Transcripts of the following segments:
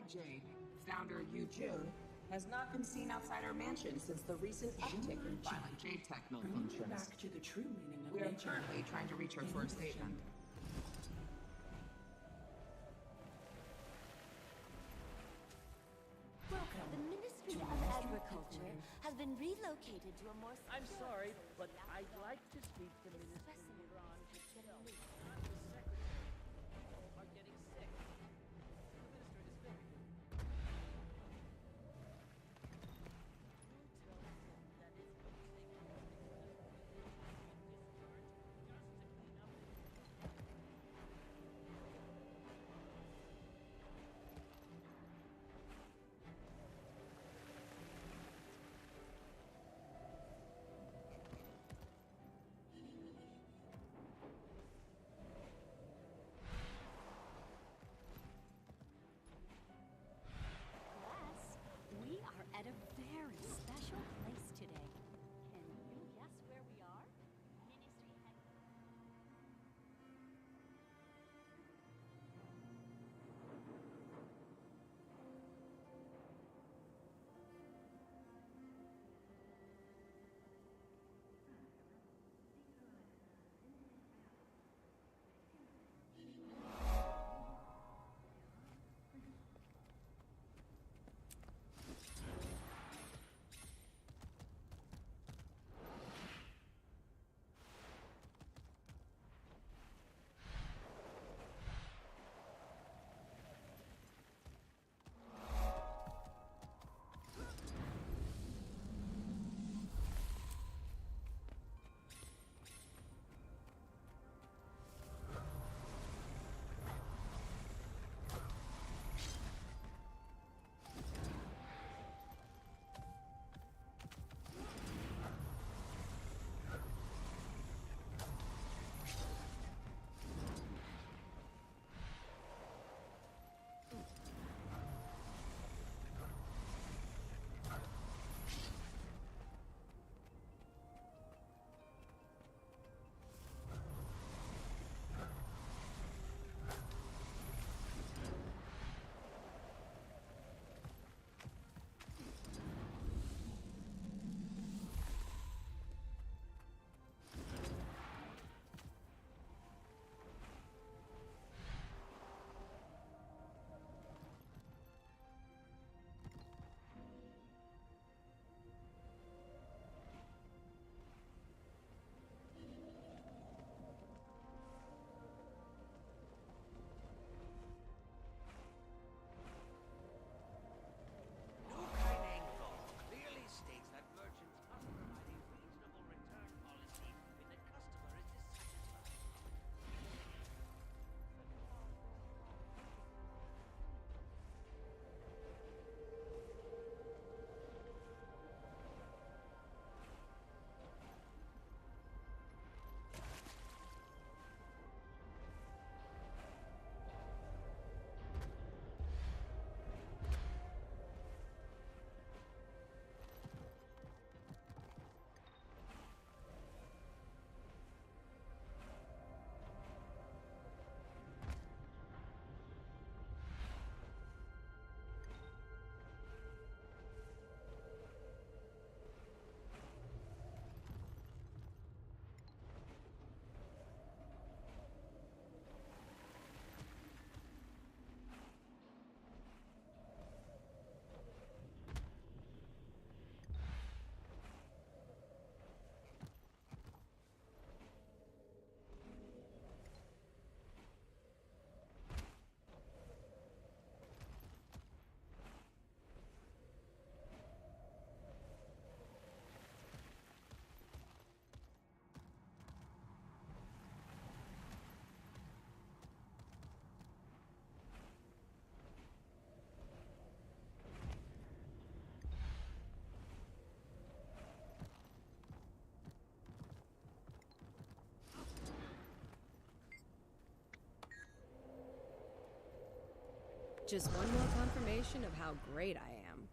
Jade, founder Yu Jun, has not been seen outside our mansion since the recent uptick in violent Jade tech malfunctions. Back to the true meaning of We are nature. currently trying to reach her for a statement. Welcome. The Ministry to of Ministry of Agriculture Agriculture. has been relocated to a more secure I'm sorry, but facility I'd outside. like to speak to The Minister specimen Iran is getting himself, loose. not the secretary. People are getting sick. The minister is very good. You tell him that it's going to take discharge just to clean up. Class, we are at a very special place today. Can you guess where we are? Ministry head. Clearly states that merchants must provide a reasonable return policy if the customer is dissatisfied. Just one more confirmation of how great I am.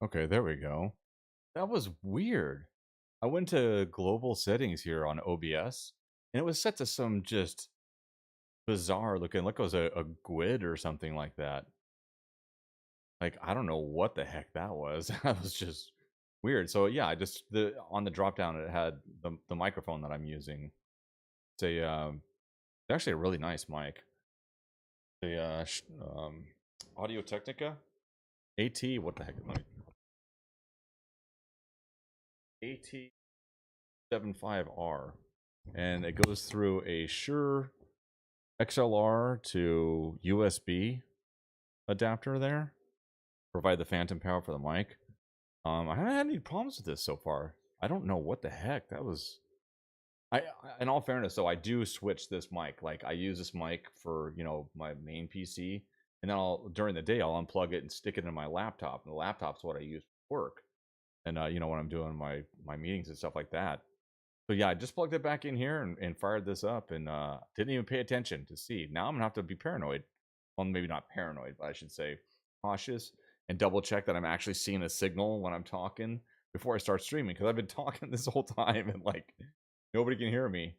Okay, there we go. That was weird. I went to global settings here on OBS, and it was set to some just bizarre looking, like it was a GWID or something like that. Like, I don't know what the heck that was. That was just weird. So yeah, I just on the drop down it had the microphone that I'm using. It's actually a really nice mic. The Audio Technica AT, what the heck? AT75R, and it goes through a Shure XLR to USB adapter there. Provide the phantom power for the mic. I haven't had any problems with this so far. I don't know what the heck that was. In all fairness, though, I do switch this mic. Like, I use this mic for, you know, my main PC, and then during the day I'll unplug it and stick it in my laptop. And the laptop's what I use for work, and you know, when I'm doing my meetings and stuff like that. So yeah, I just plugged it back in here and fired this up, and didn't even pay attention to see. Now I'm gonna have to be paranoid. Well, maybe not paranoid, but I should say cautious, and double check that I'm actually seeing a signal when I'm talking before I start streaming, because I've been talking this whole time and like nobody can hear me.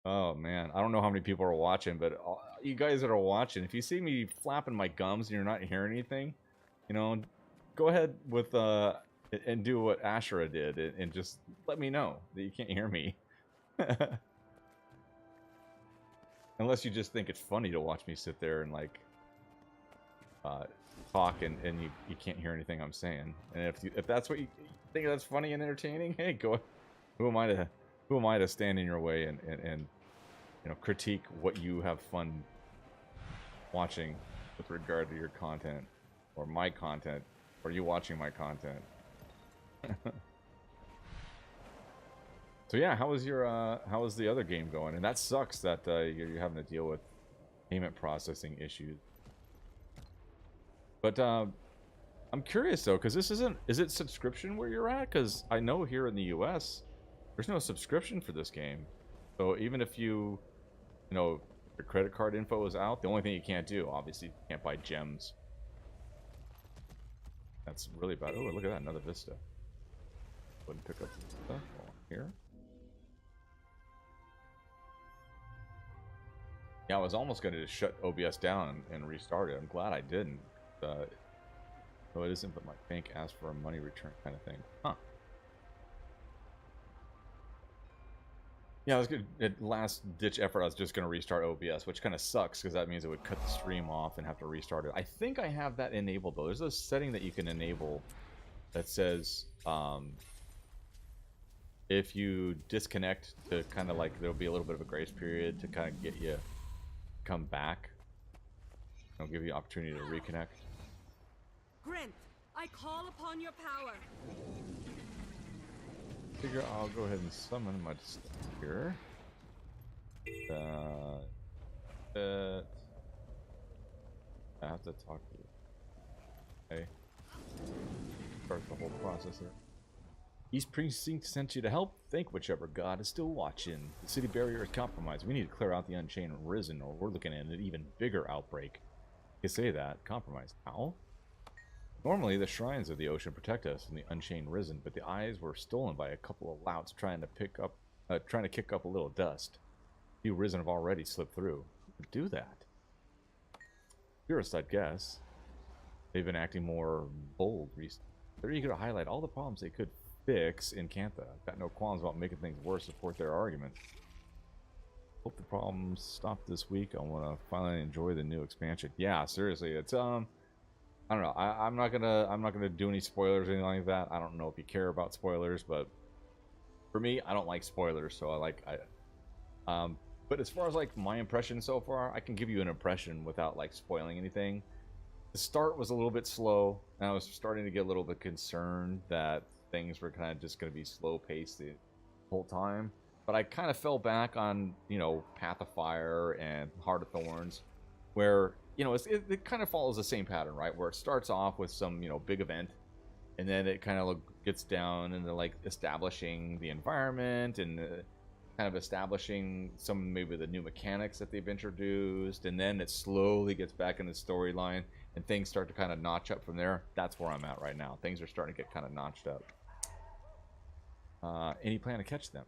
Oh man, I don't know how many people are watching, but you guys that are watching, if you see me flapping my gums and you're not hearing anything, you know, go ahead with and do what Ashura did and just let me know that you can't hear me. Unless you just think it's funny to watch me sit there and like talk and you can't hear anything I'm saying. And if that's what you think that's funny and entertaining, hey, go. Who am I to stand in your way and you know, critique what you have fun watching with regard to your content or my content or you watching my content. So yeah, how was the other game going? And that sucks that you're having to deal with payment processing issues. But I'm curious though, because is it subscription where you're at? Because I know here in the US there's no subscription for this game. So even if you know, your credit card info is out, the only thing you can't do, obviously, you can't buy gems. That's really bad. Oh, look at that, another Vista. Wouldn't pick up the stuff here. Yeah, I was almost going to just shut OBS down and restart it. I'm glad I didn't. No, it isn't, but my bank asked for a money return kind of thing. Huh. Yeah, I was good. At last ditch effort, I was just going to restart OBS, which kind of sucks because that means it would cut the stream off and have to restart it. I think I have that enabled though. There's a setting that you can enable that says if you disconnect, to kind of like, there'll be a little bit of a grace period to kind of get you come back. It'll give you the opportunity to reconnect. Grant, I call upon your power. Figure I'll go ahead and summon my stuff here. I have to talk to you. Okay. Start the whole process here. East Precinct sent you to help. Thank whichever god is still watching. The city barrier is compromised. We need to clear out the Unchained Risen, or we're looking at an even bigger outbreak. You say that. Compromised. How? Normally, the shrines of the ocean protect us from the Unchained Risen, but the eyes were stolen by a couple of louts trying to kick up a little dust. You Risen have already slipped through. Who would do that? Purist, I'd guess. They've been acting more bold recently. They're eager to highlight all the problems they could fix in Cantha. I've got no qualms about making things worse to support their argument. Hope the problems stop this week. I want to finally enjoy the new expansion. Yeah, seriously, it's I don't know. I'm not gonna do any spoilers or anything like that. I don't know if you care about spoilers, but for me, I don't like spoilers. So but as far as like my impression so far, I can give you an impression without like spoiling anything. The start was a little bit slow, and I was starting to get a little bit concerned that things were kind of just going to be slow paced the whole time. But I kind of fell back on, you know, Path of Fire and Heart of Thorns, where, you know, it kind of follows the same pattern, right? Where it starts off with some, you know, big event, and then it kind of gets down into like establishing the environment and kind of establishing some maybe the new mechanics that they've introduced, and then it slowly gets back in the storyline, and things start to kind of notch up from there. That's where I'm at right now. Things are starting to get kind of notched up. Any plan to catch them?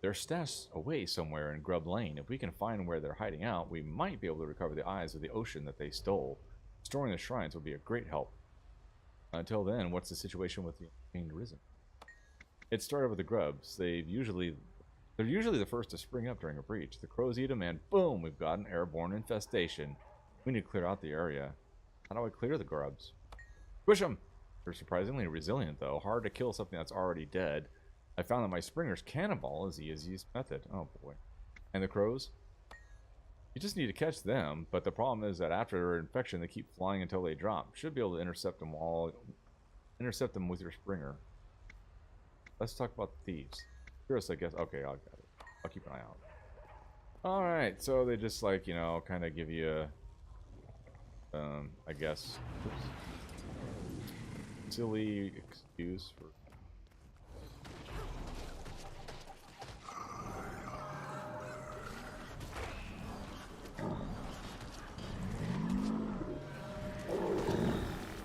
They're stashed away somewhere in Grub Lane. If we can find where they're hiding out, we might be able to recover the eyes of the ocean that they stole. Storing the shrines would be a great help. Until then, what's the situation with the Unchained Risen? It started with the grubs. They're usually the first to spring up during a breach. The crows eat them, and boom, we've got an airborne infestation. We need to clear out the area. How do I clear the grubs? Push them! They're surprisingly resilient, though. Hard to kill something that's already dead. I found that my Springer's Cannonball is the easiest method. Oh boy. And the crows? You just need to catch them, but the problem is that after their infection, they keep flying until they drop. Should be able to intercept them with your Springer. Let's talk about the thieves. Curious, I guess. Okay, I'll keep an eye out. Alright, so they just, like, you know, kind of give you a, I guess, silly excuse for...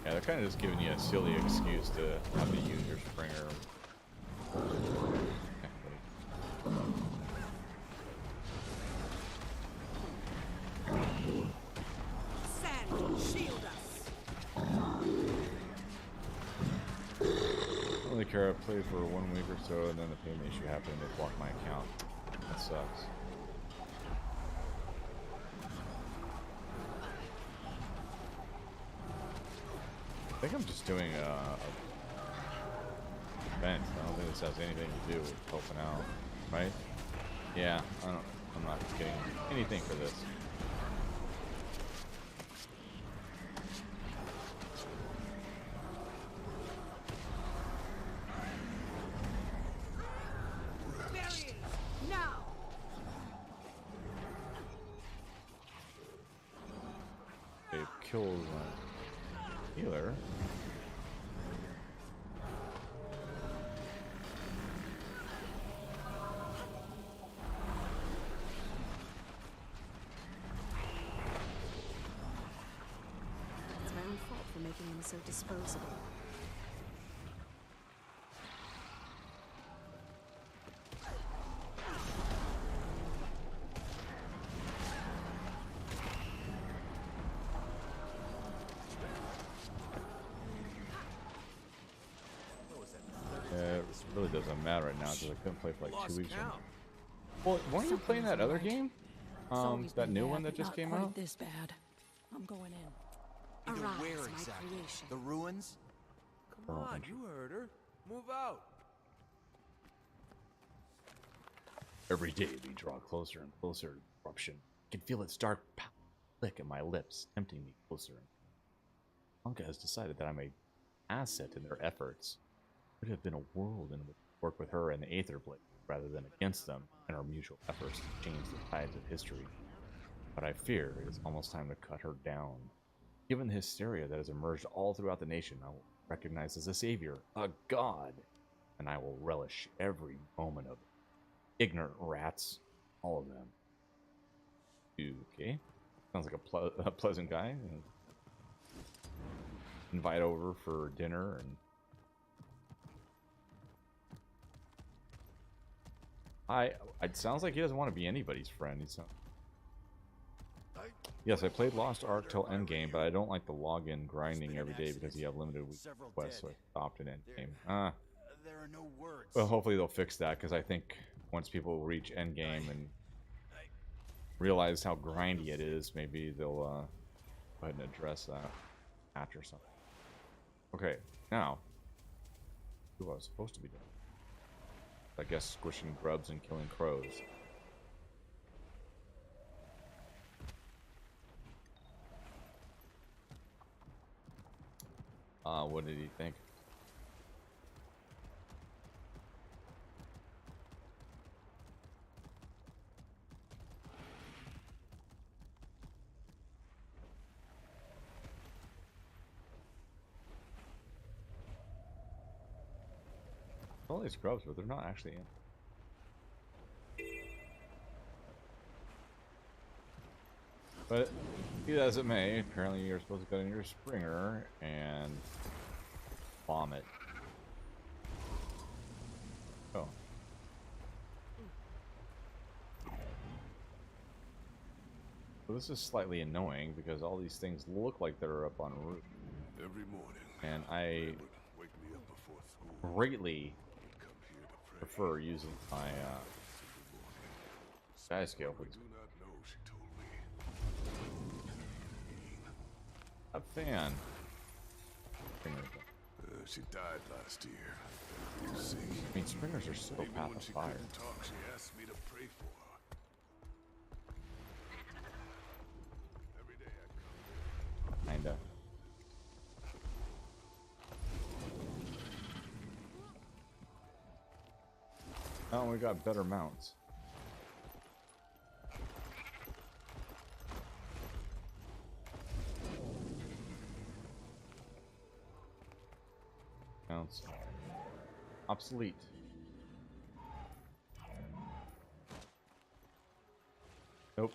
Yeah, they're kind of just giving you a silly excuse to have to use your Springer. Sand, shield us. Only care I play for 1 week or so, and then the payment issue happened and they blocked my account. That sucks. I think I'm just doing a event. I don't think this has anything to do with helping out, right? Yeah, I'm not getting anything for this. There he is. Now. They've killed my healer. It's my own fault for making him so disposable. It really doesn't matter right now because I couldn't play for like 2 weeks. Well, weren't you playing that other game? That new one that just came out? This bad. I'm going in. Either Arise, where my exactly? creation. The ruins? Come Oh, on, you heard her. Move out. Every day we draw closer and closer to corruption. I can feel its dark lick at my lips, tempting me closer. Anka has decided that I'm an asset in their efforts. It would have been a world in which to work with her and the Aether Blade, rather than against them in our mutual efforts to change the tides of history. But I fear it is almost time to cut her down. Given the hysteria that has emerged all throughout the nation, I will recognize as a savior, a god, and I will relish every moment of it. Ignorant rats, all of them. Okay, sounds like a pleasant guy. Invite over for dinner and. It sounds like he doesn't want to be anybody's friend. Yes, I played Lost Ark till endgame, but I don't like the login grinding every day because you have limited week quests, so I stopped in endgame. There are no words. Well, hopefully they'll fix that, because I think once people reach endgame and realize how grindy it is, maybe they'll go ahead and address that patch or something. Okay, now, who I was supposed to be doing? I guess squishing grubs and killing crows. What did he think? All these grubs, but they're not actually in. But Be that as it may, apparently you're supposed to go in your Springer and bomb it. Oh. So this is slightly annoying because all these things look like they're up on a roof. Every morning, And I Mary would wake me up before school. greatly Come here to pray. prefer using my sky scale. I do not know, she told me. A fan. She died last year. You see. I mean, Springers are so Even path when of she fire. couldn't talk, she asked me to pray for her. Every day I come. Kinda. Oh, we got better mounts. Mounts. Obsolete. Nope.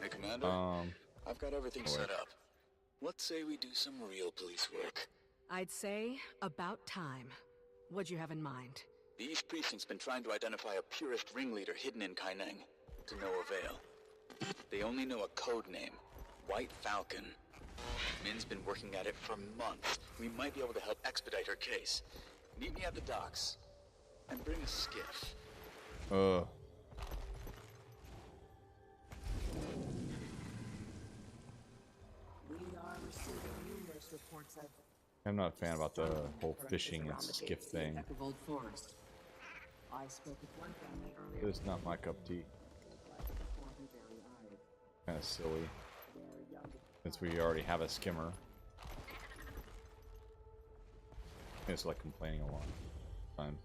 Hey, Commander. I've got everything set up. Let's say we do some real police work. I'd say about time. What'd you have in mind? The East Precinct's been trying to identify a purist ringleader hidden in Kaineng. To no avail. They only know a code name. White Falcon. Min's been working at it for months. We might be able to help expedite her case. Meet me at the docks. And bring a skiff. We are receiving numerous reports of I'm not a fan about the whole fishing and around the skiff Daisy thing. Neck of Old Forest. I spoke with one family earlier. It's not my cup of tea. Kind of silly. Since we already have a skimmer. It's like complaining a lot of times.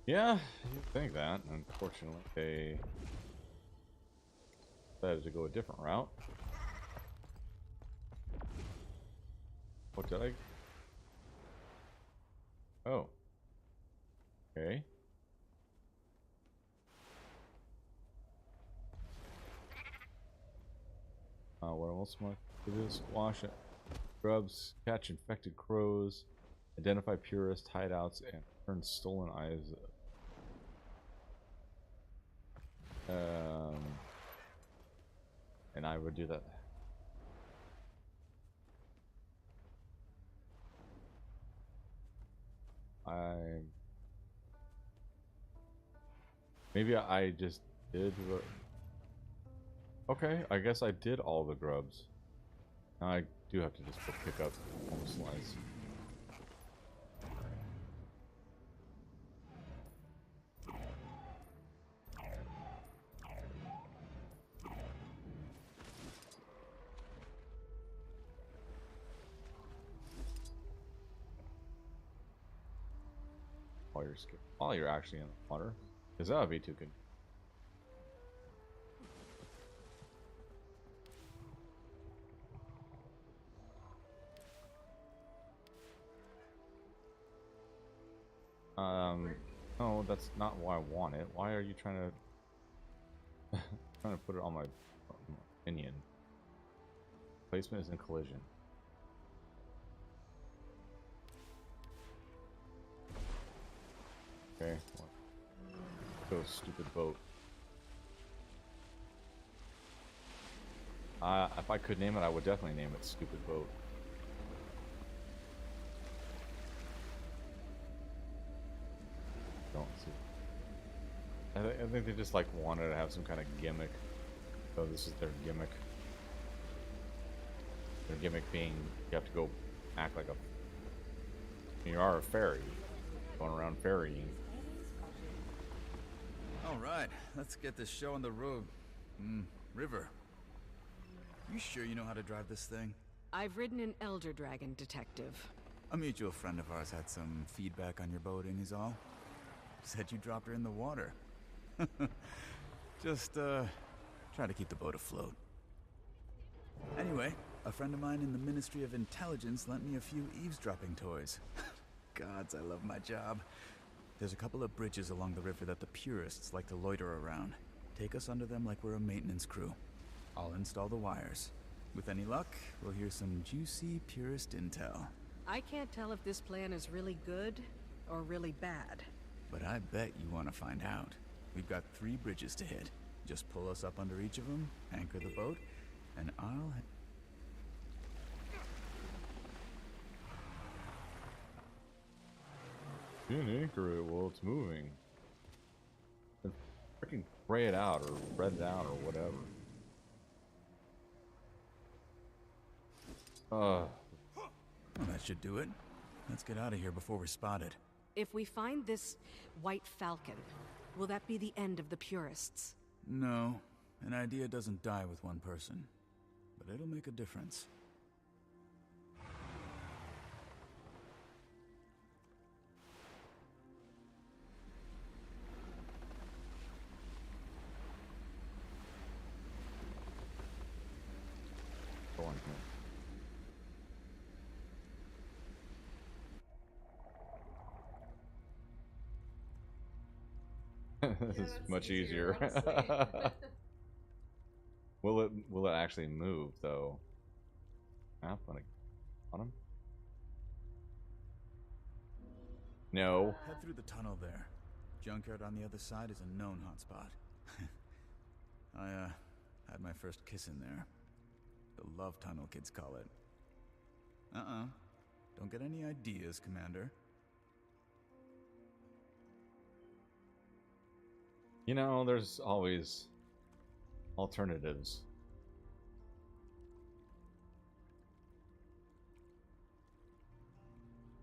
Yeah, you'd think that. Unfortunately, they decided to go a different route. What did I? Oh. Okay. What else am I do? Squash it. Grubs, catch infected crows, identify purist hideouts, and turn stolen eyes. And I would do that. Maybe I just did what... Okay, I guess I did all the grubs. Now I do have to just go pick up home slice. While you're actually in the water, because that would be too good. No, that's not why I want it. Why are you trying to trying to put it on my minion? Placement is in collision. Okay. Go stupid boat. If I could name it, I would definitely name it Stupid Boat. Don't see. I think they just like wanted to have some kind of gimmick. So this is their gimmick. Their gimmick being you have to go act like a... You are a fairy. Going around ferrying. All right, let's get this show on the road. River. You sure you know how to drive this thing? I've ridden an Elder Dragon, Detective. A mutual friend of ours had some feedback on your boating, is all. Said you dropped her in the water. Just, try to keep the boat afloat. Anyway, a friend of mine in the Ministry of Intelligence lent me a few eavesdropping toys. Gods, I love my job. There's a couple of bridges along the river that the purists like to loiter around. Take us under them like we're a maintenance crew. I'll install the wires. With any luck, we'll hear some juicy purist intel. I can't tell if this plan is really good or really bad. But I bet you want to find out. We've got 3 bridges to hit. Just pull us up under each of them, anchor the boat, and I'll... You can anchor it while it's moving. Freaking spray it out or spread it out or whatever. Well, that should do it. Let's get out of here before we're spotted. If we find this White Falcon, will that be the end of the purists? No, an idea doesn't die with one person, but it'll make a difference. Go on here. This is much easier. Will it actually move though? Map on him? No. Head through the tunnel there. Junkyard on the other side is a known hotspot. I had my first kiss in there. The love tunnel, kids call it. Don't get any ideas, Commander. You know, there's always alternatives.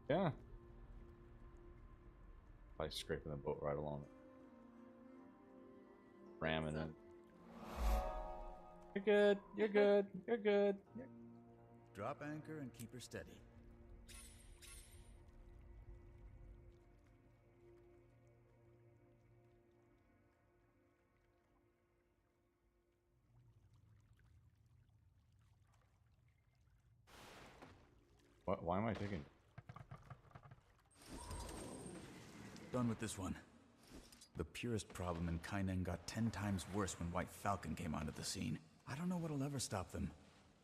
Yeah. By scraping the boat right along it. Ramming it. You're good. You're good. You're good. Drop anchor and keep her steady. Why am I taking? Done with this one. The purist problem in Kainen got 10 times worse when White Falcon came onto the scene. I don't know what'll ever stop them.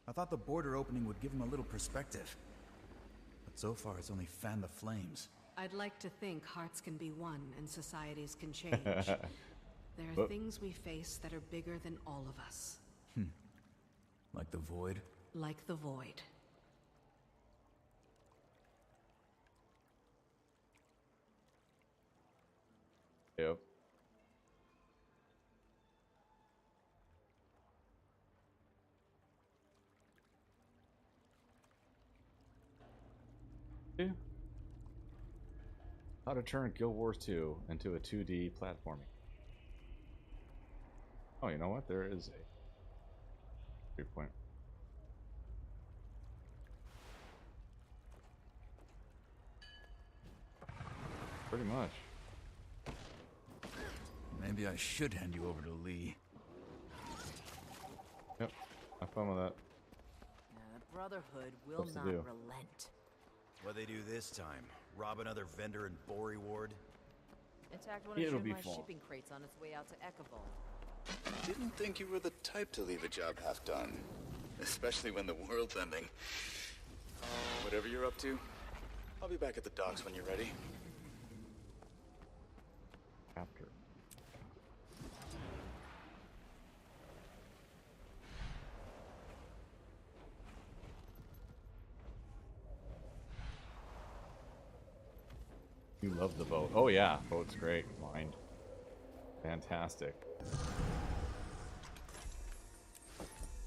I thought the border opening would give them a little perspective. But so far it's only fanned the flames. I'd like to think hearts can be won and societies can change. There are things we face that are bigger than all of us. Like the void? Like the void. Yep. Yeah. How to turn Guild Wars 2 into a 2D platforming. Oh, you know what? There is a 3-point. Pretty much. Maybe I should hand you over to Lee. Yep. Have fun with that. The Brotherhood will not relent. What they do this time? Rob another vendor in Bori Ward? Attacked one of Shinlai's shipping crates on its way out to Ekavol. Didn't think you were the type to leave a job half done. Especially when the world's ending. Whatever you're up to, I'll be back at the docks when you're ready. After. You love the boat. Oh yeah, boat's great. Fine. Fantastic.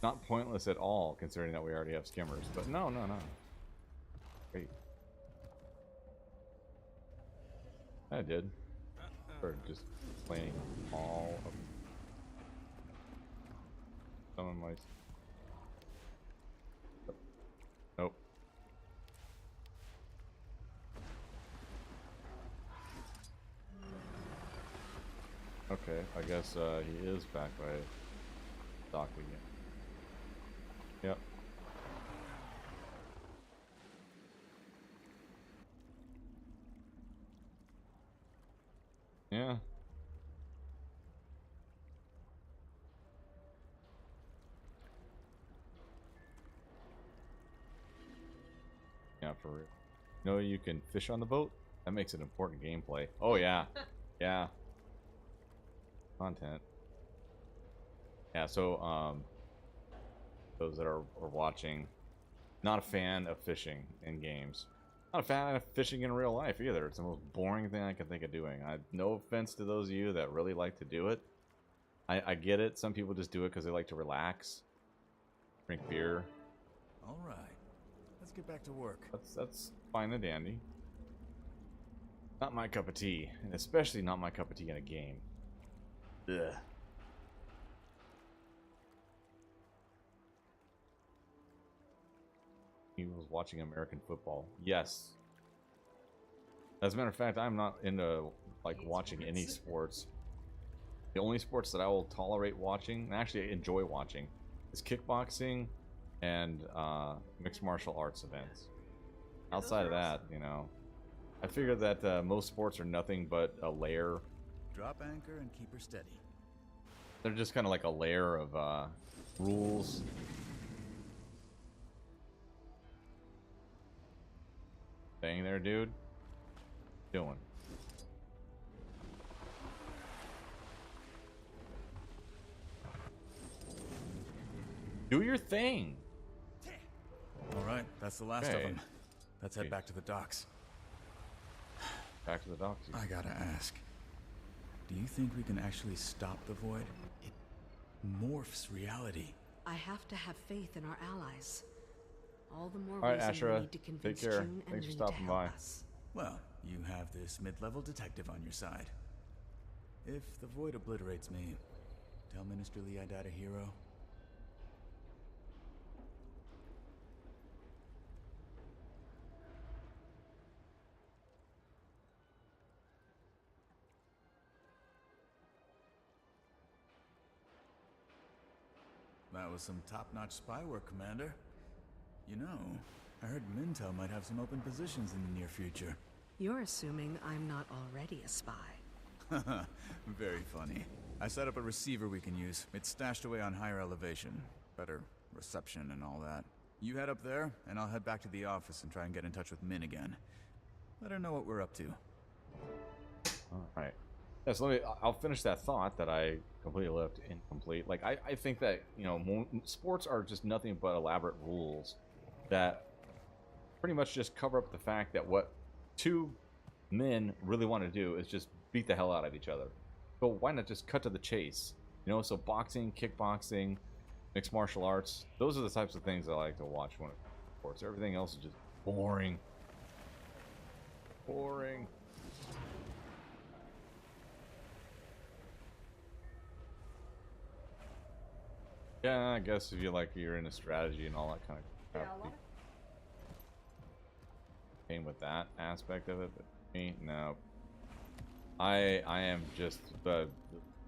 Not pointless at all, considering that we already have skimmers. But no. Great. I did. Or just playing all of some of my Okay, I guess he is back by dock again. Yep. Yeah. Yeah, for real. You know you can fish on the boat? That makes it important gameplay. Oh yeah. Yeah. Content. Yeah, so those that are watching, not a fan of fishing in games. Not a fan of fishing in real life either. It's the most boring thing I can think of doing. No offense to those of you that really like to do it. I get it. Some people just do it because they like to relax, drink beer. All right, let's get back to work. That's fine and dandy. Not my cup of tea, and especially not my cup of tea in a game. Ugh. He was watching American football. Yes. As a matter of fact, I'm not into like watching any sports. The only sports that I will tolerate watching, and actually enjoy watching, is kickboxing and mixed martial arts events. Outside of that, you know, I figure that most sports are nothing but a layer. Drop anchor and keep her steady. They're just kind of like a layer of rules. Staying there, dude. Doing. Do your thing. All right, that's the last of them. Let's head back to the docks. Back to the docks. I gotta ask. Do you think we can actually stop the void? It morphs reality. I have to have faith in our allies. All the more All right, reason we Ashura, need to convince take care. June and Thanks for Lee stopping to help by. us. Well, you have this mid-level detective on your side. If the void obliterates me, tell Minister Lee I died a hero. That was some top-notch spy work, Commander. You know, I heard Mintel might have some open positions in the near future. You're assuming I'm not already a spy. Very funny. I set up a receiver we can use. It's stashed away on higher elevation. Better reception and all that. You head up there, and I'll head back to the office and try and get in touch with Min again. Let her know what we're up to. Alright. Yeah, so I'll finish that thought that I completely left incomplete. Like, I think that, you know, sports are just nothing but elaborate rules that pretty much just cover up the fact that what two men really want to do is just beat the hell out of each other. So why not just cut to the chase? You know, so boxing, kickboxing, mixed martial arts, those are the types of things I like to watch when it comes to sports. Everything else is just boring. Boring. Yeah, I guess if you like, you're into strategy and all that kind of crap. Came with that aspect of it, but me, no. I am just the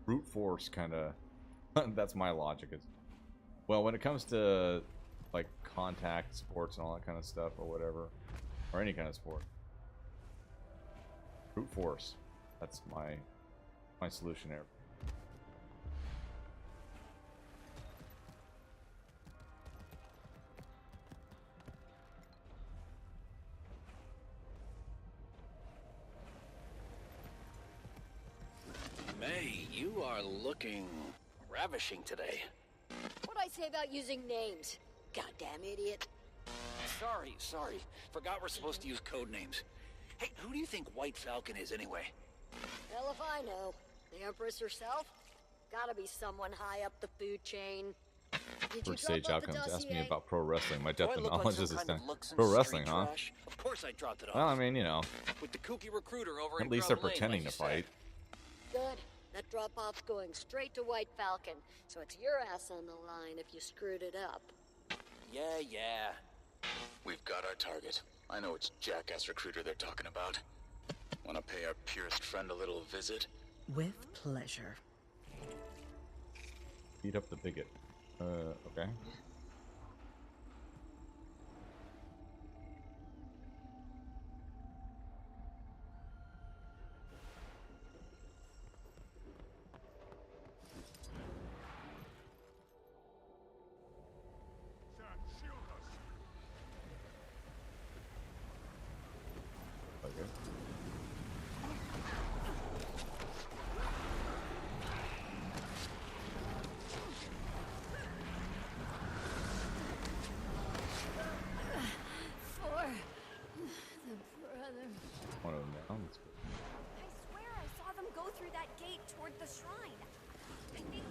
brute force kind of. That's my logic. Is well, when it comes to like contact sports and all that kind of stuff or whatever, or any kind of sport, brute force. That's my solution there. May, you are looking ravishing today. What'd I say about using names? Goddamn idiot. Sorry. Forgot we're supposed to use code names. Hey, who do you think White Falcon is anyway? Hell if I know. The Empress herself? Gotta be someone high up the food chain. Did you First Sage drop off the Outcomes. Ask me dossier? about pro wrestling. My Do depth I of look like knowledge some is this kind thing. of looks and Pro street wrestling, huh? trash? Of course I dropped it off. Well, I mean, you know. With the kooky recruiter over At in least they're Grub Lane, pretending like to you said. fight. Good. That drop-off's going straight to White Falcon, so it's your ass on the line if you screwed it up. Yeah. We've got our target. I know which jackass recruiter they're talking about. Want to pay our purest friend a little visit? With pleasure. Beat up the bigot. Okay. Okay. For the brother. One of them down. That's good. I swear I saw them go through that gate toward the shrine. I think.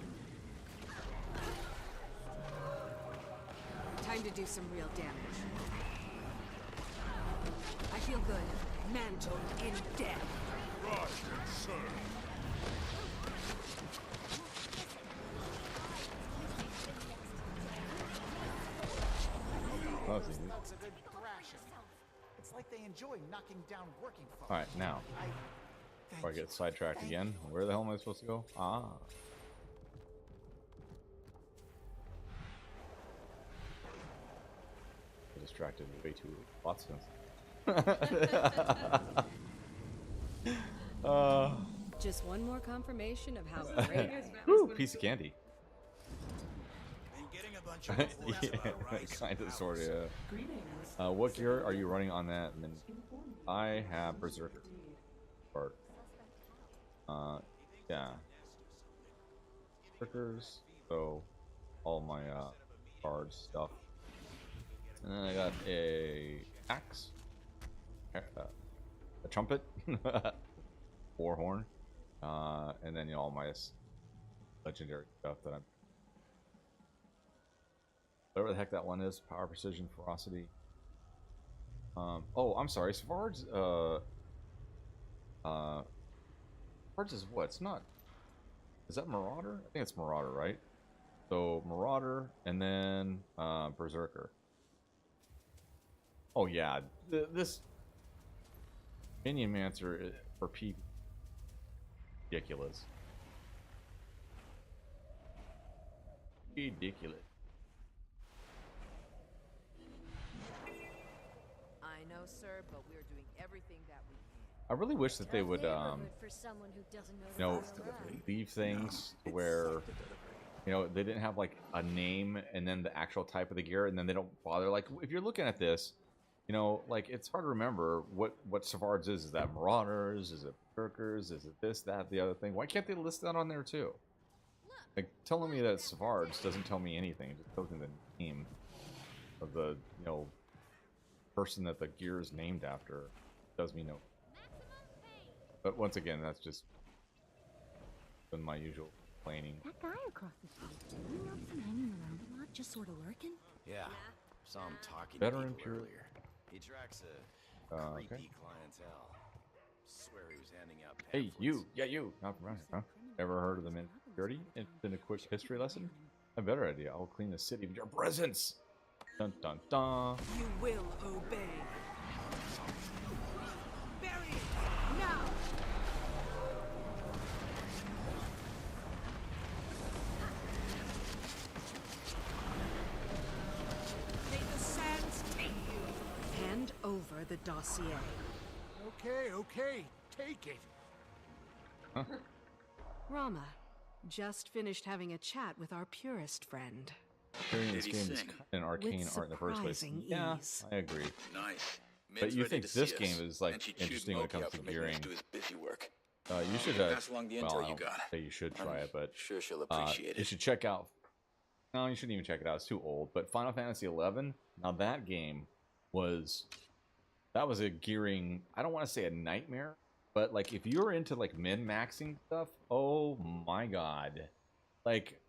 Time to do some real damage. I feel good. Mantle in death. Right, sir. That was easy. Folks a good thrashing. It's like they enjoy knocking down working folks. Alright, now. Before I get sidetracked again, where the hell am I supposed to go? Ah. I distracted way too lots of Just one more confirmation of how great I am. Woo, piece of candy. And getting a bunch of reports about rice Kind of, and sort apples. of. What gear are you running on that? And then I have Berserker. Or, yeah. Berserkers. So, all my card stuff. And then I got a axe, a trumpet, war horn, and then all my legendary stuff that I'm. Whatever the heck that one is, power, precision, ferocity. Oh, I'm sorry, Savard's. Savard's is what? It's not. Is that Marauder? I think it's Marauder, right? So Marauder, and then Berserker. Oh yeah, this Minion Mancer for P ridiculous. Ridiculous. I know, sir, but we're doing everything that we can. I really wish that they would, For someone who doesn't know you know, leave things where, you know, they didn't have like a name and then the actual type of the gear, and then they don't bother. Like, if you're looking at this, you know, like, it's hard to remember what Savard's is. Is that Marauders? Is it Berserkers? Is it this, that, the other thing? Why can't they list that on there too? Like, telling me that it's Savard's doesn't tell me anything. It just tells me the name of the, you know, person that the gear is named after. Does me no. But once again, that's just been my usual complaining. That guy across the street, you notice him hanging around a lot, just sort of lurking? Yeah, saw him talking Veteran to people pure. earlier. He attracts a creepy Okay. clientele. Swear he was handing out Hey, pamphlets. you! Yeah, you! Not from around here, huh? Ever heard of the Minute Security? It's been a quick history lesson? A better idea. I'll clean the city with your presence! Dun dun dun! You will obey. Bury it now. May the sands take you. Hand over the dossier. Okay, okay, take it. Huh? Rama, just finished having a chat with our purest friend. Hearing this Did he game is sing? kind of an arcane With art in the first place. surprising Yeah, ease. I agree. Nice. But Min's you ready think to this see game us, is like and she chewed interesting when it Moki comes out to for making us gearing. do his busy work. You should Pass along the well, intel I you don't got. say you should try I'm it, but sure she'll appreciate you it. should check out. No, you shouldn't even check it out. It's too old. But Final Fantasy XI. Now that game was a gearing. I don't want to say a nightmare, but like if you're into like min-maxing stuff, oh my god, like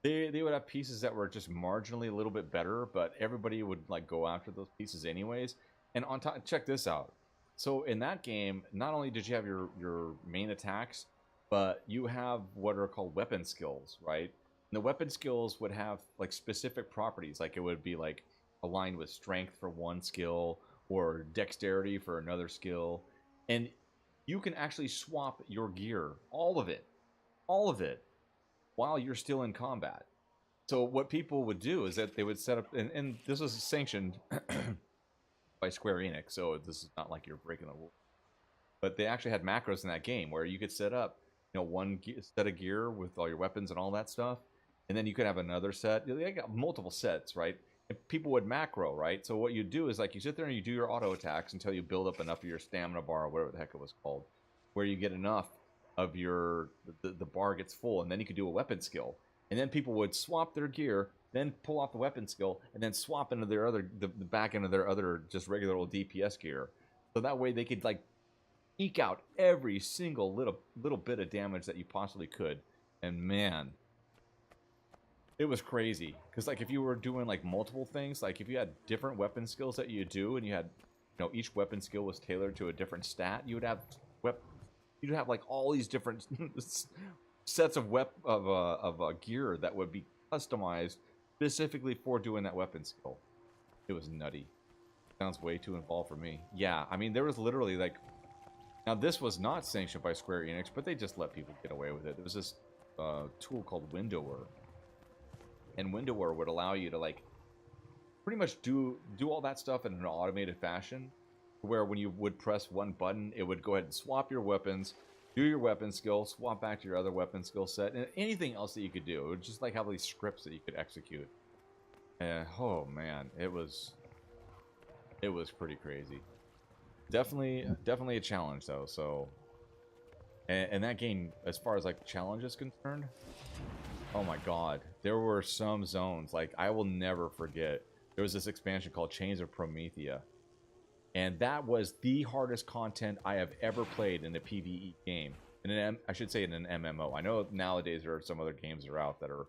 they would have pieces that were just marginally a little bit better, but everybody would like go after those pieces anyways. And on top, check this out. So in that game, not only did you have your main attacks, but you have what are called weapon skills, right? And the weapon skills would have like specific properties, like it would be like aligned with strength for one skill or dexterity for another skill. And you can actually swap your gear, all of it, while you're still in combat. So what people would do is that they would set up, and this was sanctioned by Square Enix, so this is not like you're breaking the rules. But they actually had macros in that game where you could set up, one set of gear with all your weapons and all that stuff, and then you could have another set. They got multiple sets, right? And people would macro, right? So what you do is like you sit there and you do your auto attacks until you build up enough of your stamina bar or whatever the heck it was called, where you get enough of your the bar gets full, and then you could do a weapon skill. And then people would swap their gear, then pull off the weapon skill, and then swap into their the back end of their other just regular old DPS gear. So that way they could like eke out every single little bit of damage that you possibly could. And man, it was crazy. Because like if you were doing like multiple things, like if you had different weapon skills that you do, and you had, each weapon skill was tailored to a different stat, you'd have like all these different sets of gear that would be customized specifically for doing that weapon skill. It was nutty. Sounds way too involved for me. Yeah, I mean, there was literally like... Now, this was not sanctioned by Square Enix, but they just let people get away with it. There was this tool called Windower. And Windower would allow you to, like, pretty much do all that stuff in an automated fashion, where when you would press one button, it would go ahead and swap your weapons, do your weapon skill, swap back to your other weapon skill set, and anything else that you could do. It would just like have these scripts that you could execute. And oh man, it was pretty crazy. Definitely a challenge though. So, and that game, as far as like challenge is concerned, oh my god, there were some zones like I will never forget. There was this expansion called Chains of Promethea. And that was the hardest content I have ever played in a PvE game. I should say in an MMO. I know nowadays there are some other games that are out that are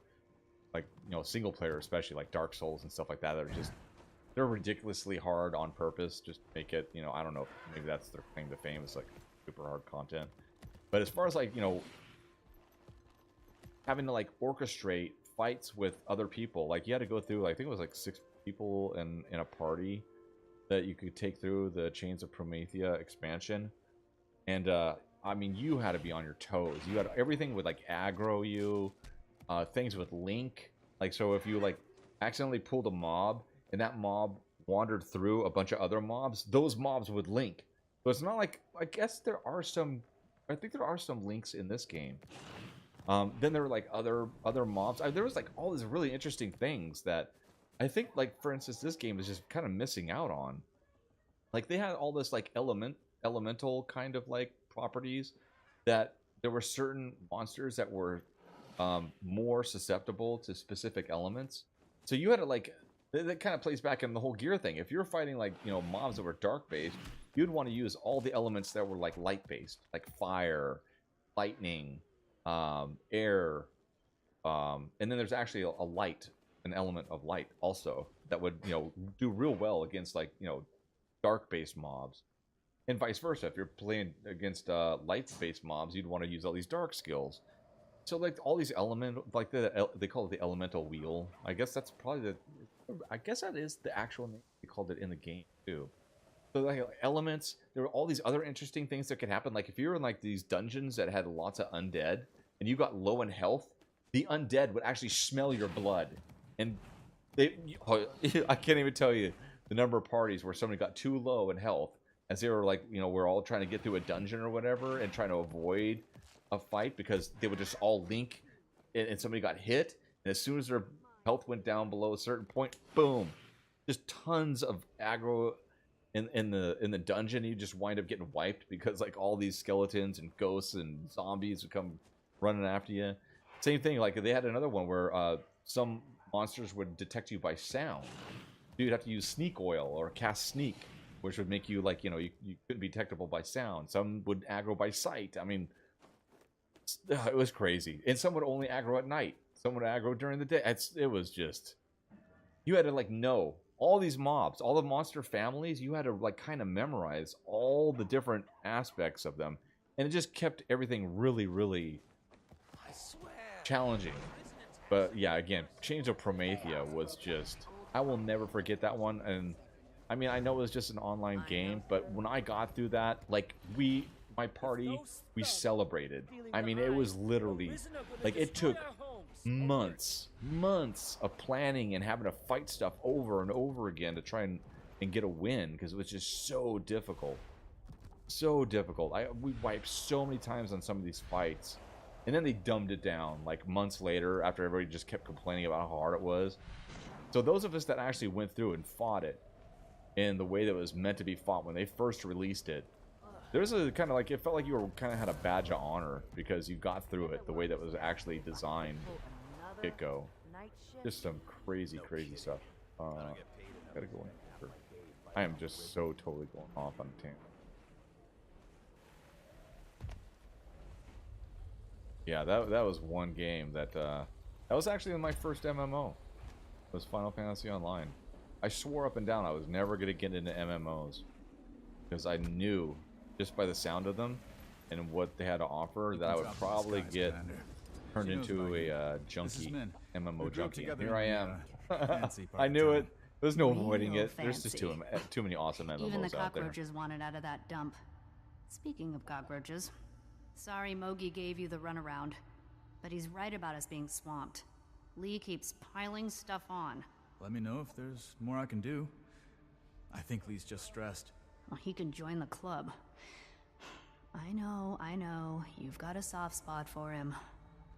like, single player, especially like Dark Souls and stuff like that, that are just, they're ridiculously hard on purpose, just to make it, I don't know, maybe that's their claim to fame, it's like super hard content. But as far as like, having to like orchestrate fights with other people, like you had to go through, I think it was like 6 people in a party that you could take through the Chains of Promethea expansion. And I mean, you had to be on your toes. You had everything would like aggro you, things would link. Like, so if you like accidentally pulled a mob and that mob wandered through a bunch of other mobs, those mobs would link. So it's not like, I think there are some links in this game. Then there were like other mobs. There was like all these really interesting things that I think, like, for instance, this game is just kind of missing out on. Like, they had all this, like, elemental kind of, like, properties that there were certain monsters that were more susceptible to specific elements. So you had to, like, that kind of plays back in the whole gear thing. If you're fighting, like, mobs that were dark-based, you'd want to use all the elements that were, like, light-based. Like fire, lightning, air, and then there's actually an element of light also that would do real well against like dark based mobs, and vice versa. If you're playing against light based mobs, you'd want to use all these dark skills. So like all these like they call it the elemental wheel. I guess that's probably that is the actual name they called it in the game too. So like elements, there were all these other interesting things that could happen. Like if you're in like these dungeons that had lots of undead and you got low in health, the undead would actually smell your blood. And I can't even tell you the number of parties where somebody got too low in health as they were like, we're all trying to get through a dungeon or whatever and trying to avoid a fight because they would just all link and somebody got hit. And as soon as their health went down below a certain point, boom, just tons of aggro in the dungeon. You just wind up getting wiped because like all these skeletons and ghosts and zombies would come running after you. Same thing, like they had another one where some monsters would detect you by sound. You'd have to use sneak oil or cast sneak, which would make you like, you couldn't be detectable by sound. Some would aggro by sight. I mean, it was crazy. And some would only aggro at night. Some would aggro during the day. It was just, you had to like know all these mobs, all the monster families. You had to like kind of memorize all the different aspects of them. And it just kept everything really, really challenging. But yeah, again, Chains of Promethea was just, I will never forget that one. And I mean, I know it was just an online game, but when I got through that, like my party, we celebrated. I mean, it was literally like it took months of planning and having to fight stuff over and over again to try and get a win, because it was just so difficult. So difficult. We wiped so many times on some of these fights, and then they dumbed it down like months later after everybody just kept complaining about how hard it was. So those of us that actually went through and fought it in the way that it was meant to be fought when they first released it, there's a kind of like, it felt like you were kind of had a badge of honor because you got through it the way that was actually designed. Get-go. Just some crazy stuff. Gotta go in. I am just so totally going off on a tangent. Yeah, that was one game that that was actually my first MMO. It was Final Fantasy Online. I swore up and down I was never gonna get into MMOs because I knew just by the sound of them and what they had to offer that I would probably get turned into a junkie, MMO junkie. And here I am. I knew it. There's no avoiding it. There's just too many awesome MMOs out there. Even the cockroaches wanted out of that dump. Speaking of cockroaches, sorry Mogi gave you the runaround, but he's right about us being swamped. Lee keeps piling stuff on. Let me know if there's more I can do. I think Lee's just stressed. Well, he can join the club. I know. You've got a soft spot for him.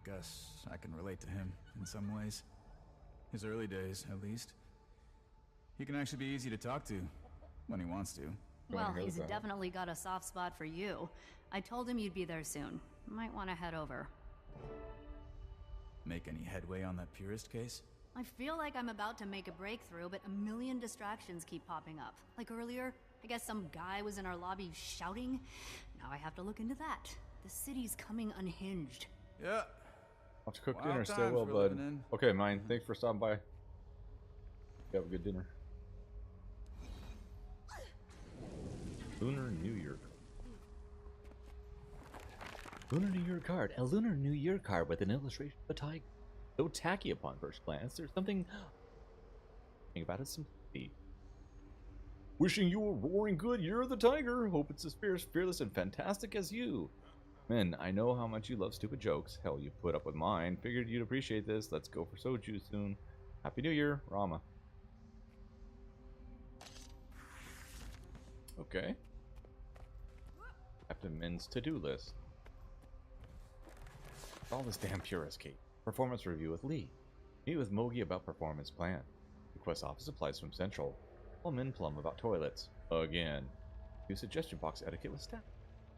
Guess I can relate to him in some ways. His early days, at least. He can actually be easy to talk to when he wants to. Well, he's definitely got a soft spot for you. I told him you'd be there soon. Might want to head over. Make any headway on that purist case? I feel like I'm about to make a breakthrough, but a million distractions keep popping up. Like earlier, I guess some guy was in our lobby shouting. Now I have to look into that. The city's coming unhinged. Yeah. I'll have to cook dinner. Stay well, bud. Okay, mine. Thanks for stopping by. You have a good dinner. Lunar New Year. Lunar New Year card. A Lunar New Year card with an illustration of a tiger. So tacky upon first glance, there's something about its simplicity. Wishing you a roaring good year of the tiger. Hope it's as fearless and fantastic as you. Man, I know how much you love stupid jokes. Hell, you put up with mine. Figured you'd appreciate this. Let's go for soju soon. Happy New Year, Rama. Okay. Captain Min's to-do list. All this damn purist cake. Performance review with Lee. Meet with Mogi about performance plan. Request office supplies from Central. Call Min Plum about toilets. Again. Do suggestion box etiquette with staff.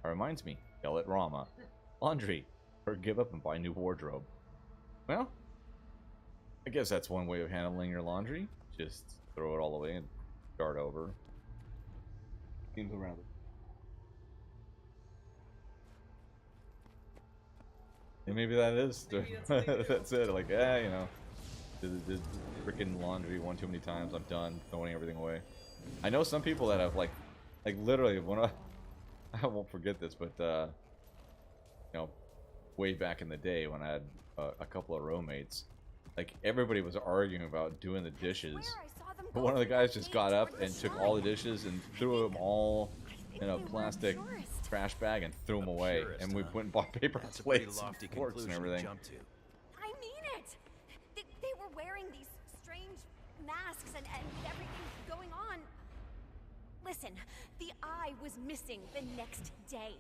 That reminds me. Yell at Rama. Laundry. Or give up and buy new wardrobe. Well, I guess that's one way of handling your laundry. Just throw it all away and start over. Seems around it. And maybe that is that's it. Like, yeah, you know, did freaking laundry one too many times. I'm done throwing everything away. I know some people that have like literally when I won't forget this, but you know, way back in the day when I had a couple of roommates, like everybody was arguing about doing the dishes. But one of the guys just got up and took all the dishes and threw them all in a plastic trash bag and threw them away. And we went and bought paper plates and forks and everything. I mean it! They were wearing these strange masks and everything going on. Listen, the eye was missing the next day.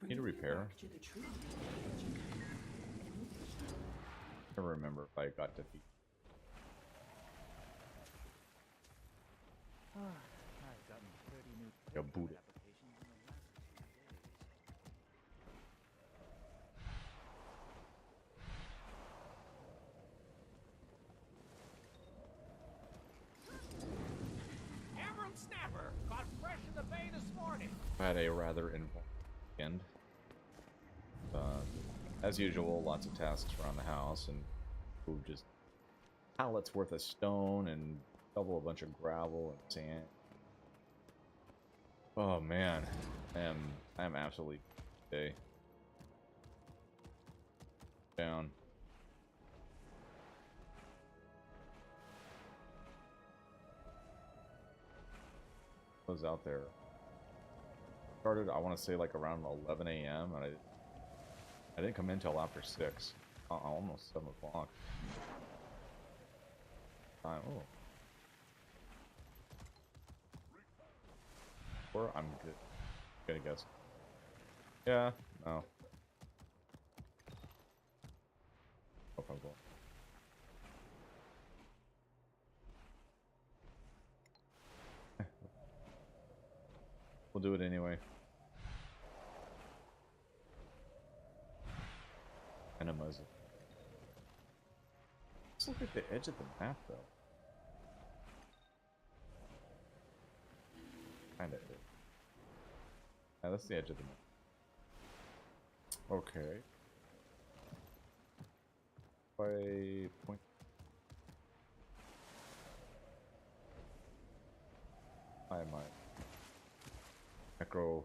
Need a repair? I don't remember if I got defeated. Yo, boot it. Emerald snapper caught fresh in the bay this morning. I had a rather involved weekend. As usual, lots of tasks around the house and moved just pallets worth of stone and double a bunch of gravel and sand. Oh man, I am absolutely down. was out there. Started, I want to say, like around 11 a.m. and I didn't come in till after 6. Almost 7 o'clock. Oh. Or I'm good. Gonna guess. Yeah, no. Hope I'm going. We'll do it anyway. Enemas. Let's look at the edge of the map, though. Kinda is. Yeah, that's the edge of the map. Okay. By point. I might. Necro.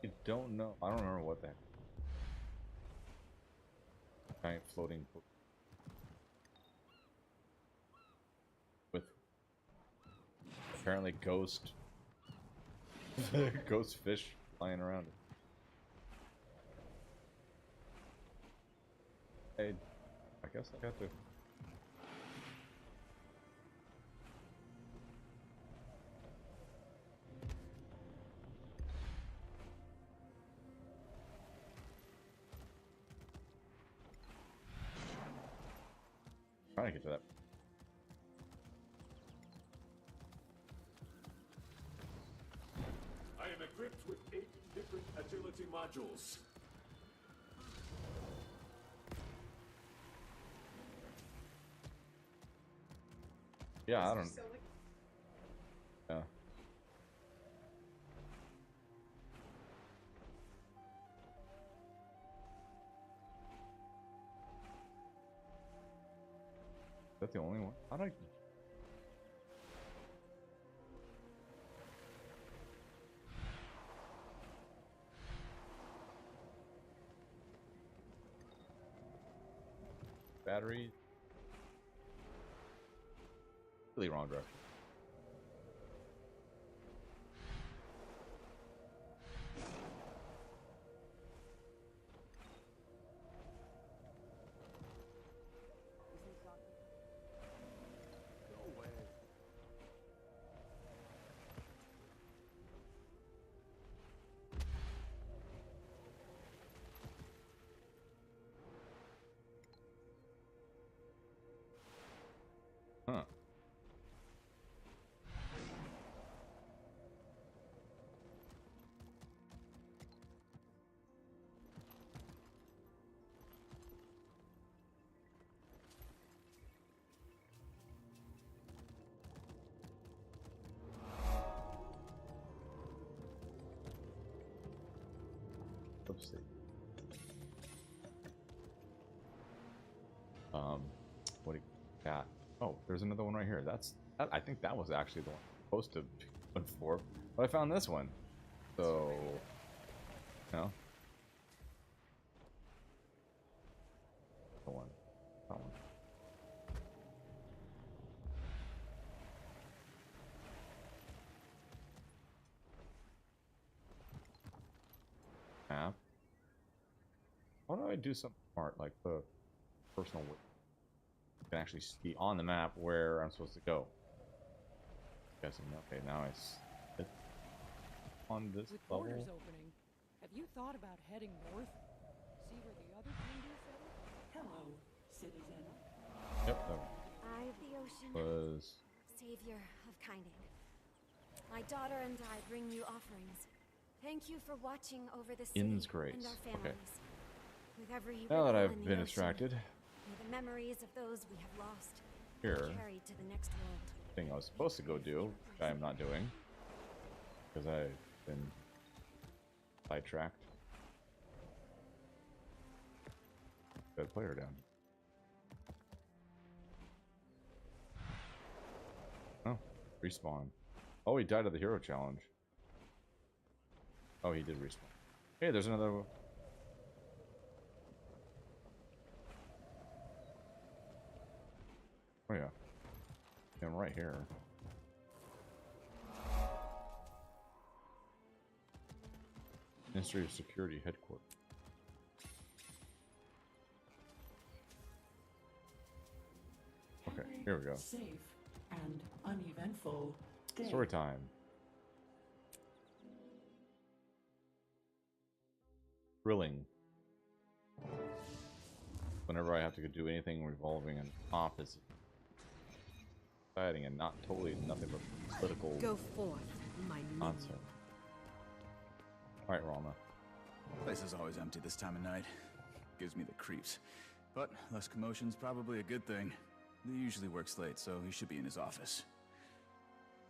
You don't know. I don't remember what the heck. Giant floating book. With apparently ghost fish flying around it. Hey, I guess I got to. Trying to get to that. I am equipped with 8 different agility modules. Yeah, I don't. Yeah. Is that the only one? How do I? Battery. Really wrong direction. No way. Huh. Let's see. What do you got? Oh, there's another one right here. I think that was actually the one I'm supposed to be going for, but I found this one. So, no. The one. That one. Map. Why don't I do something smart, like the personal way? You can actually see on the map where I'm supposed to go. Guessing, okay, now I sit on this With level. borders opening, have you thought about heading north? See where the other Kindu settled? Hello, citizen. Yep, Eye of the ocean, that was savior of Kinding. My daughter and I bring you offerings. Thank you for watching over the city Inn's Grace. and our families. With every Now that ripple I've in been the distracted, ocean, may the memories of those we have lost here, be carried to the next world. thing I was supposed to go do, which I am not doing, because I've been sidetracked. Dead player down. Oh, respawn. Oh, he died of the hero challenge. Oh, he did respawn. Hey, there's another. Oh yeah. I'm right here. Ministry of Security headquarters. Okay, here we go. Safe and uneventful day. Story time. Thrilling. Whenever I have to do anything revolving an office, exciting and not totally nothing but political. Go forth, my nonsense. All right, Rama. Place is always empty this time of night. Gives me the creeps. But less commotion's probably a good thing. He usually works late, so he should be in his office.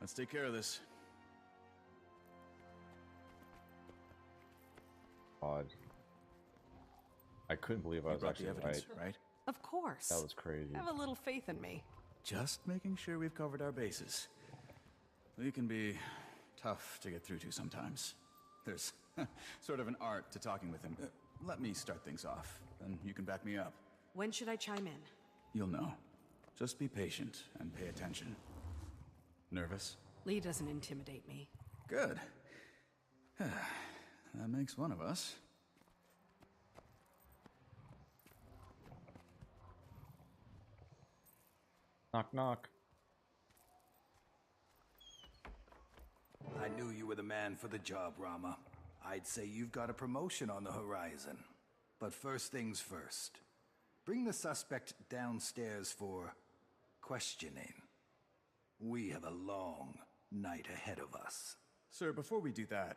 Let's take care of this. Odd. I couldn't believe I was actually right. Of course. That was crazy. Have a little faith in me. Just making sure we've covered our bases. We can be tough to get through to sometimes. There's sort of an art to talking with him. Let me start things off, then you can back me up. When should I chime in? You'll know. Just be patient and pay attention. Nervous? Lee doesn't intimidate me. Good. That makes one of us. Knock, knock. I knew you were the man for the job, Rama. I'd say you've got a promotion on the horizon. But first things first. Bring the suspect downstairs for questioning. We have a long night ahead of us. Sir, before we do that,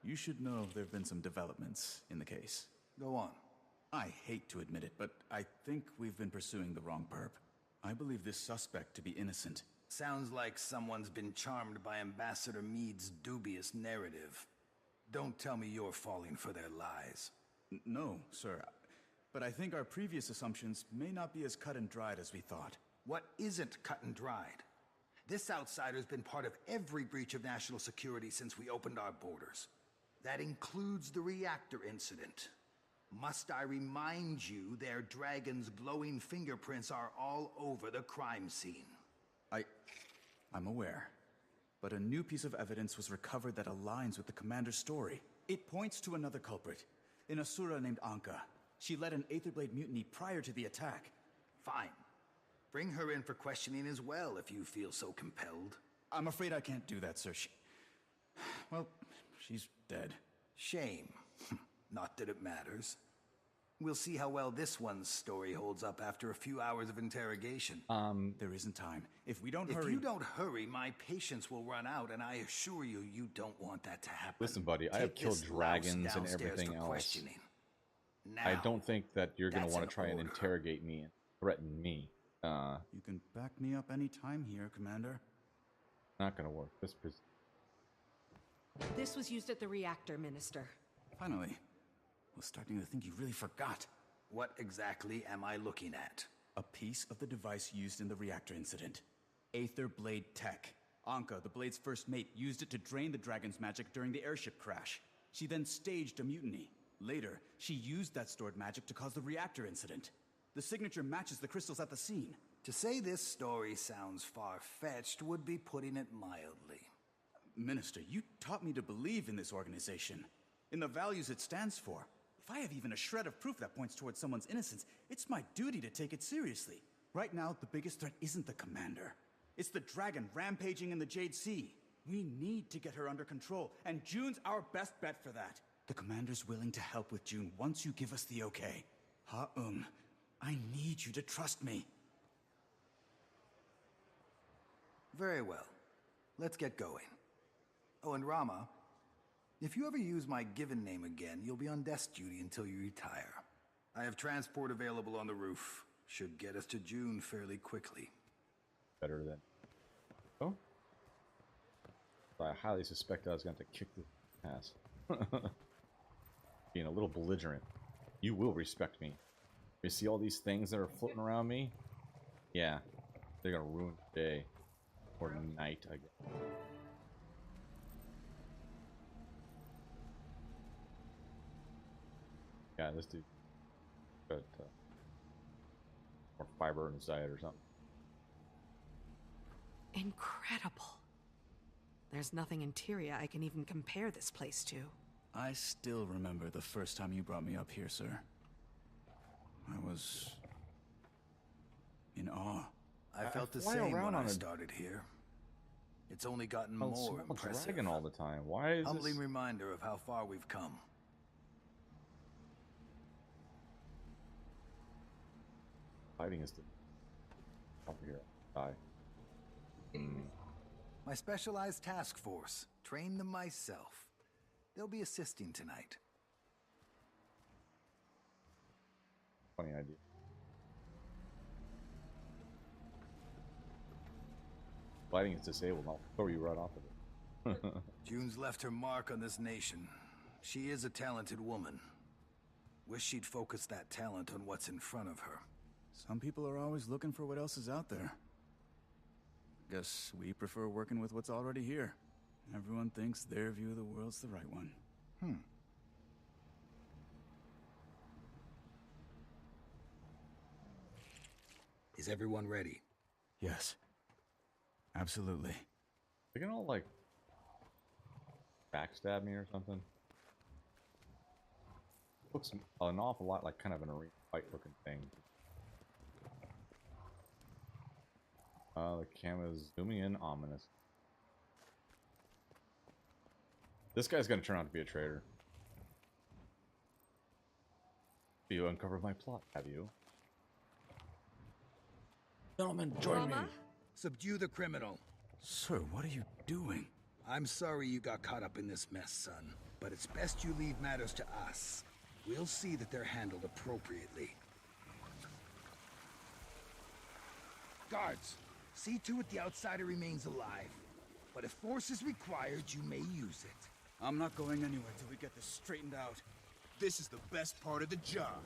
you should know there have been some developments in the case. Go on. I hate to admit it, but I think we've been pursuing the wrong perp. I believe this suspect to be innocent. Sounds like someone's been charmed by Ambassador Meade's dubious narrative. Don't tell me you're falling for their lies. No, sir. But I think our previous assumptions may not be as cut and dried as we thought. What isn't cut and dried? This outsider's been part of every breach of national security since we opened our borders. That includes the reactor incident. Must I remind you their dragon's glowing fingerprints are all over the crime scene? I'm aware. But a new piece of evidence was recovered that aligns with the commander's story. It points to another culprit, an Asura named Anka. She led an Aetherblade mutiny prior to the attack. Fine. Bring her in for questioning as well, if you feel so compelled. I'm afraid I can't do that, sir. Well, she's dead. Shame. Not that it matters. We'll see how well this one's story holds up after a few hours of interrogation. There isn't time. If we don't hurry... If you don't hurry, my patience will run out, and I assure you, you don't want that to happen. Listen, buddy, I have killed dragons and everything else. Now, I don't think that you're going to want to try and interrogate me and threaten me. You can back me up any time here, Commander. Not going to work. This was used at the reactor, Minister. Finally. I was starting to think you really forgot. What exactly am I looking at? A piece of the device used in the reactor incident. Aetherblade tech. Anka, the Blade's first mate, used it to drain the dragon's magic during the airship crash. She then staged a mutiny. Later, she used that stored magic to cause the reactor incident. The signature matches the crystals at the scene. To say this story sounds far-fetched would be putting it mildly. Minister, you taught me to believe in this organization, in the values it stands for. If I have even a shred of proof that points towards someone's innocence, it's my duty to take it seriously. Right now, the biggest threat isn't the commander. It's the dragon rampaging in the Jade Sea. We need to get her under control, and June's our best bet for that. The commander's willing to help with June once you give us the okay. I need you to trust me. Very well. Let's get going. Oh, and Rama, if you ever use my given name again, you'll be on desk duty until you retire. I have transport available on the roof. Should get us to June fairly quickly. Better than... Oh? I highly suspect I was going to kick this ass. Being a little belligerent. You will respect me. You see all these things that are floating around me? Yeah. They're going to ruin the day. Or night, I guess. Yeah, this dude got more fiber in his diet or something. Incredible. There's nothing in Tyria I can even compare this place to. I still remember the first time you brought me up here, sir. I was in awe. I felt the same when I started here. It's only gotten more impressive. Dragon all the time. Why is Humbling this... reminder of how far we've come. Fighting is the... Over here. Die. My specialized task force. Trained them myself. They'll be assisting tonight. Funny idea. Fighting is disabled. I'll throw you right off of it. June's left her mark on this nation. She is a talented woman. Wish she'd focus that talent on what's in front of her. Some people are always looking for what else is out there. Guess we prefer working with what's already here. Everyone thinks their view of the world's the right one. Is everyone ready? Yes. Absolutely. They're gonna all, like, backstab me or something. Looks an awful lot like kind of an arena fight looking thing. The camera's zooming in ominous. This guy's gonna turn out to be a traitor. You uncovered my plot, have you? Gentlemen, join me. Subdue the criminal. Sir, what are you doing? I'm sorry you got caught up in this mess, son. But it's best you leave matters to us. We'll see that they're handled appropriately. Guards, see to it the outsider remains alive. But if force is required, you may use it. I'm not going anywhere till we get this straightened out. This is the best part of the job.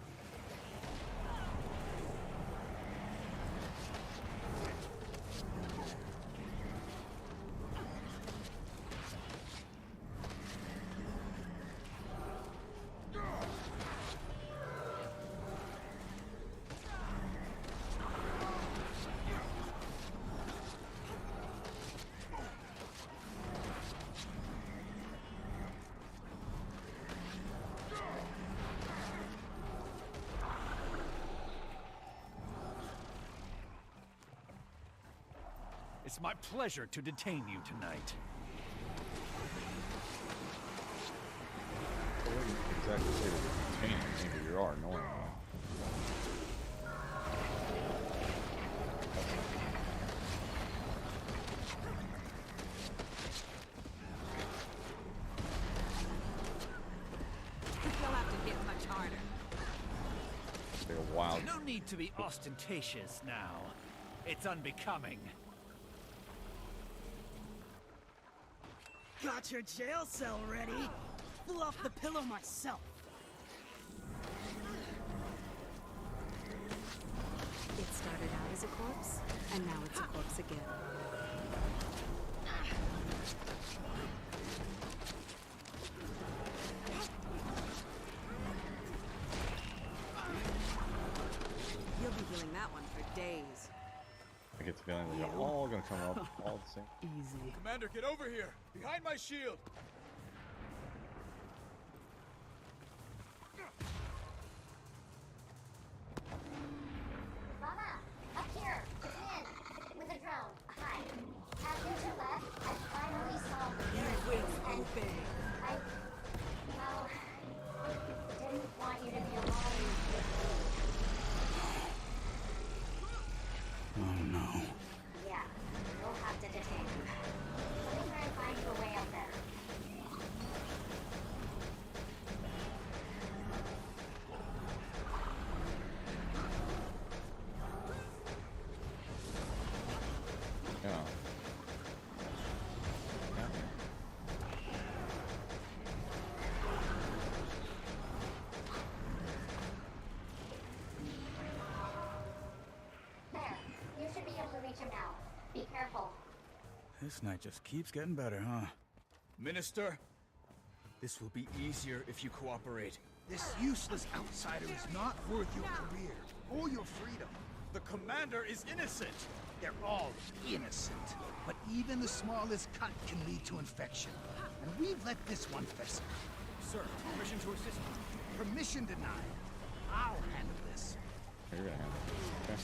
It's my pleasure to detain you tonight. I wouldn't exactly say that you're maybe you are annoying. You'll have to hit much harder. They're wild. No need to be ostentatious now. It's unbecoming. Got your jail cell ready. Flew off the pillow myself. It started out as a corpse, and now it's a corpse again. You'll be feeling that one for days. I get the feeling they're all gonna come up all the same. Easy. Commander, get over here! Behind my shield! Mama, up here! In! With a drone. Hi. After you left, I finally solved the case. Well, didn't want you to be alone. Oh no. Yeah, we'll have to detain him. Let me try and find you a way up there. Yeah. There, you should be able to reach him now. Be careful. This night just keeps getting better, huh? Minister, this will be easier if you cooperate. This useless outsider is not worth your career or your freedom. The commander is innocent. They're all innocent. But even the smallest cut can lead to infection. And we've let this one fester. Sir, permission to assist you. Permission denied. I'll handle this. You're gonna handle it. Okay.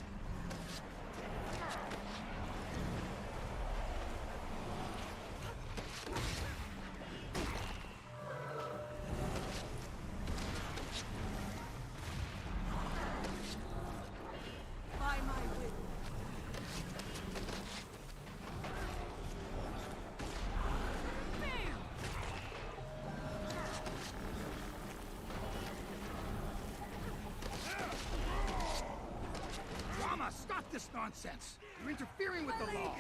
Stop this nonsense! You're interfering with the law!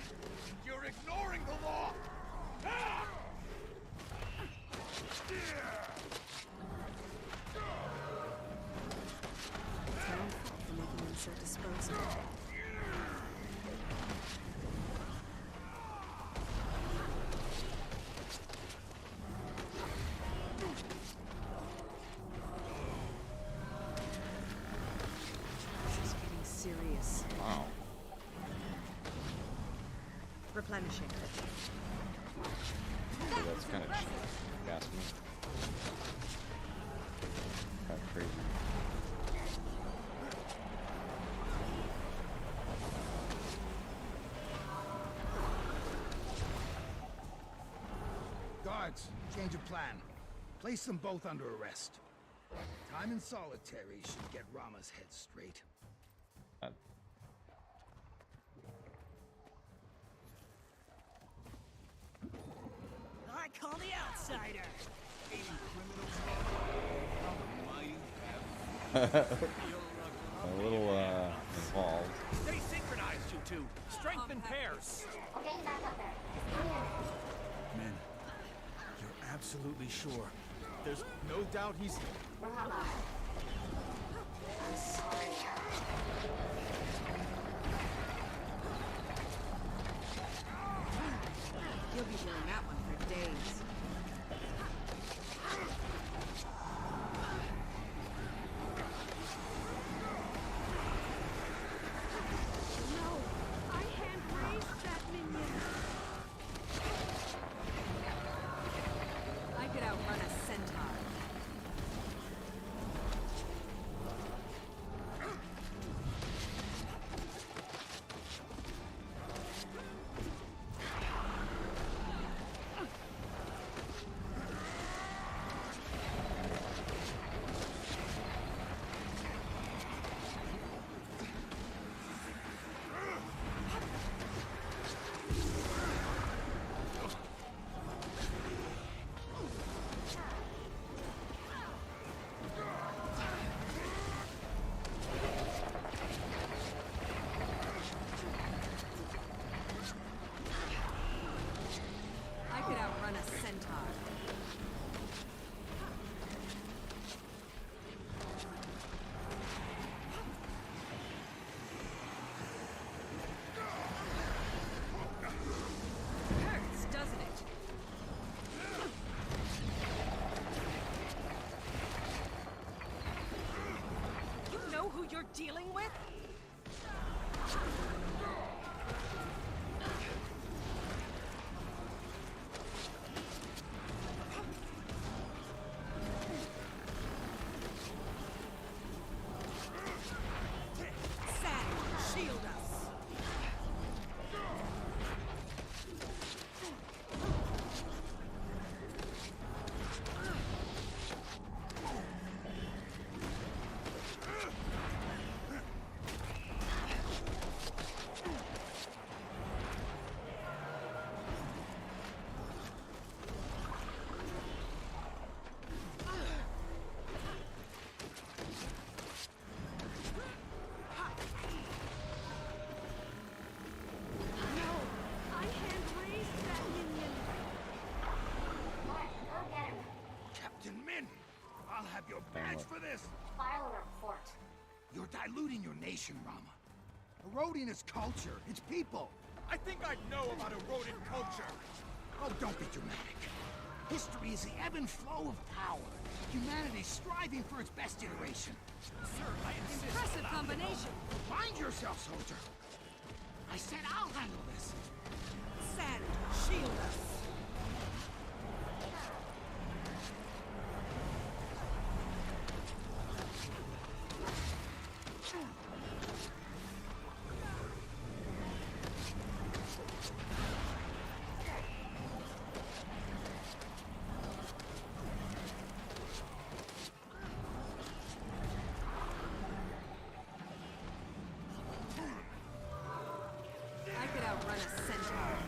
You're ignoring the law! It's my own fault for making him so disposable. Serious. Wow. Replenishing. So that's kind of gas me. Kind of crazy. Guards, change of plan. Place them both under arrest. Time in solitary should get Rama's head straight. I call the outsider. A little involved. Stay synchronized, you two. Strength in pairs. Okay, back up there. Men, you're absolutely sure? There's no doubt he's... Rama. I'm sorry. You'll be doing that one for days. No! I hand-raised that minion! I could outrun a centaur. I could outrun a centaur. Hurts, doesn't it? You know who you're dealing with? Shield us! I hand-raised that minion! Mark, go get him. Captain Min! I'll have your badge for this! File a report. You're diluting your nation, Rama. Eroding its culture, its people. I think I know about eroded culture. Oh, don't be dramatic. History is the ebb and flow of power. Humanity striving for its best iteration. Sir, I insist. Impressive combination. Mind Hold yourself, soldier. I said I'll handle this. Send, shield us. I could outrun a centaur.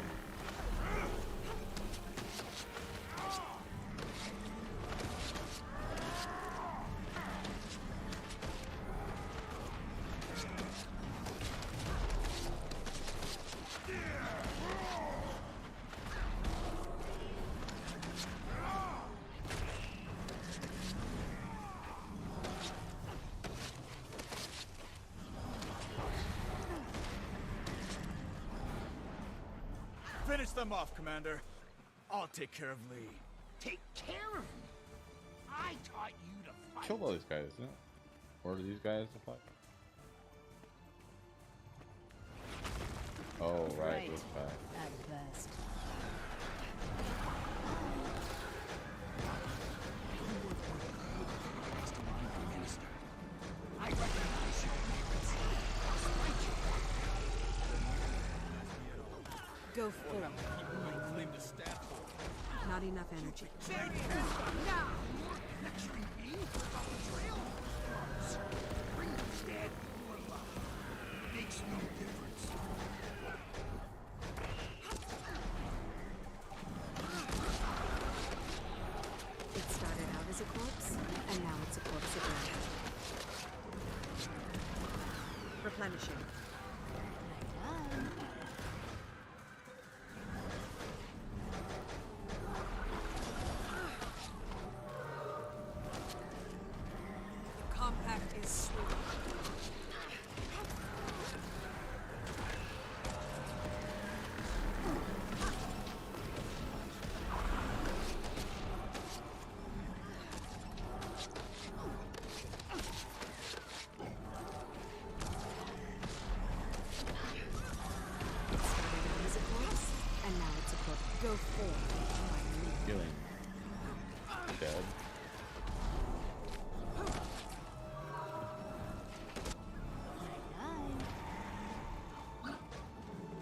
Finish them off, Commander. I'll take care of Lee. Take care of me. I taught you to fight. Kill all these guys, isn't it? Or are these guys to fight? Oh, right, those guys. At best. I recognize your merits. Go full. Not enough energy. Now, lecturing me about betrayal? Bring them dead or alive. Makes no difference. It started out as a corpse, and now it's a corpse again. Replenishing. The compact is sweet. Go forth. Healing. Dead.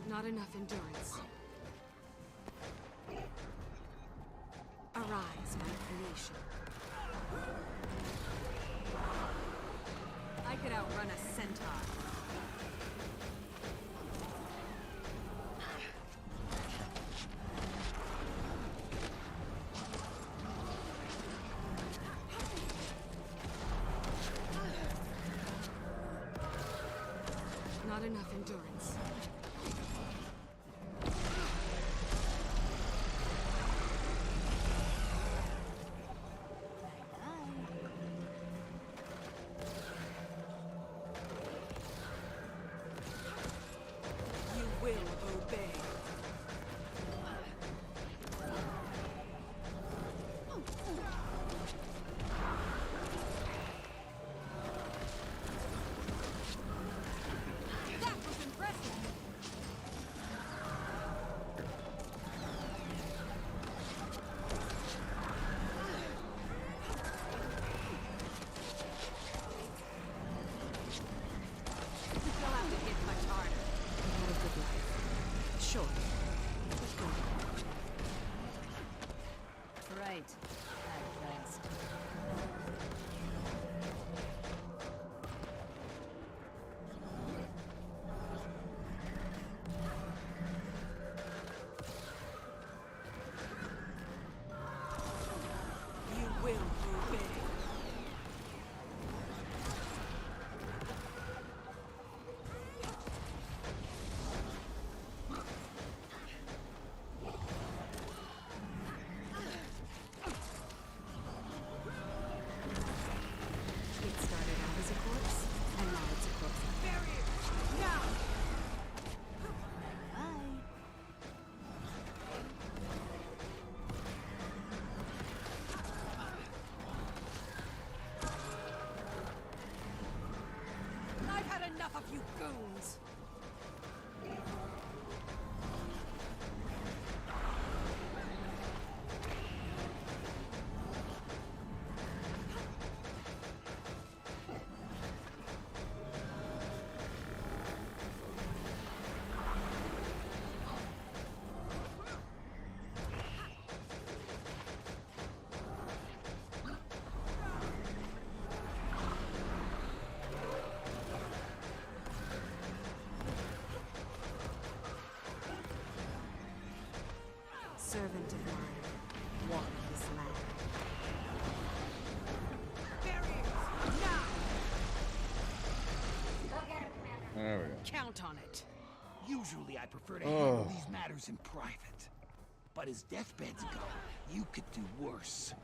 Not enough endurance. Arise, my creation. I could outrun a centaur. Not enough endurance. You will obey. That was impressive. Enough of you goons! Servant of mine, walk this land. Barriers! Now! Go get him, Commander. There we go. Count on it. Usually I prefer to handle these matters in private. But as deathbeds go, you could do worse.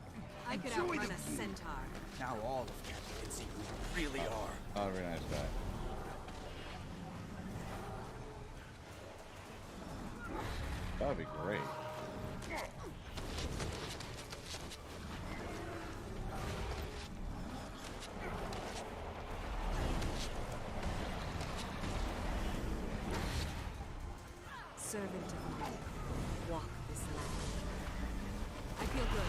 I could Enjoy outrun the a view. centaur. Now all of Canada can see who you really are. Oh, very nice guy. That would be great. Servant of mine, walk this land. I feel good.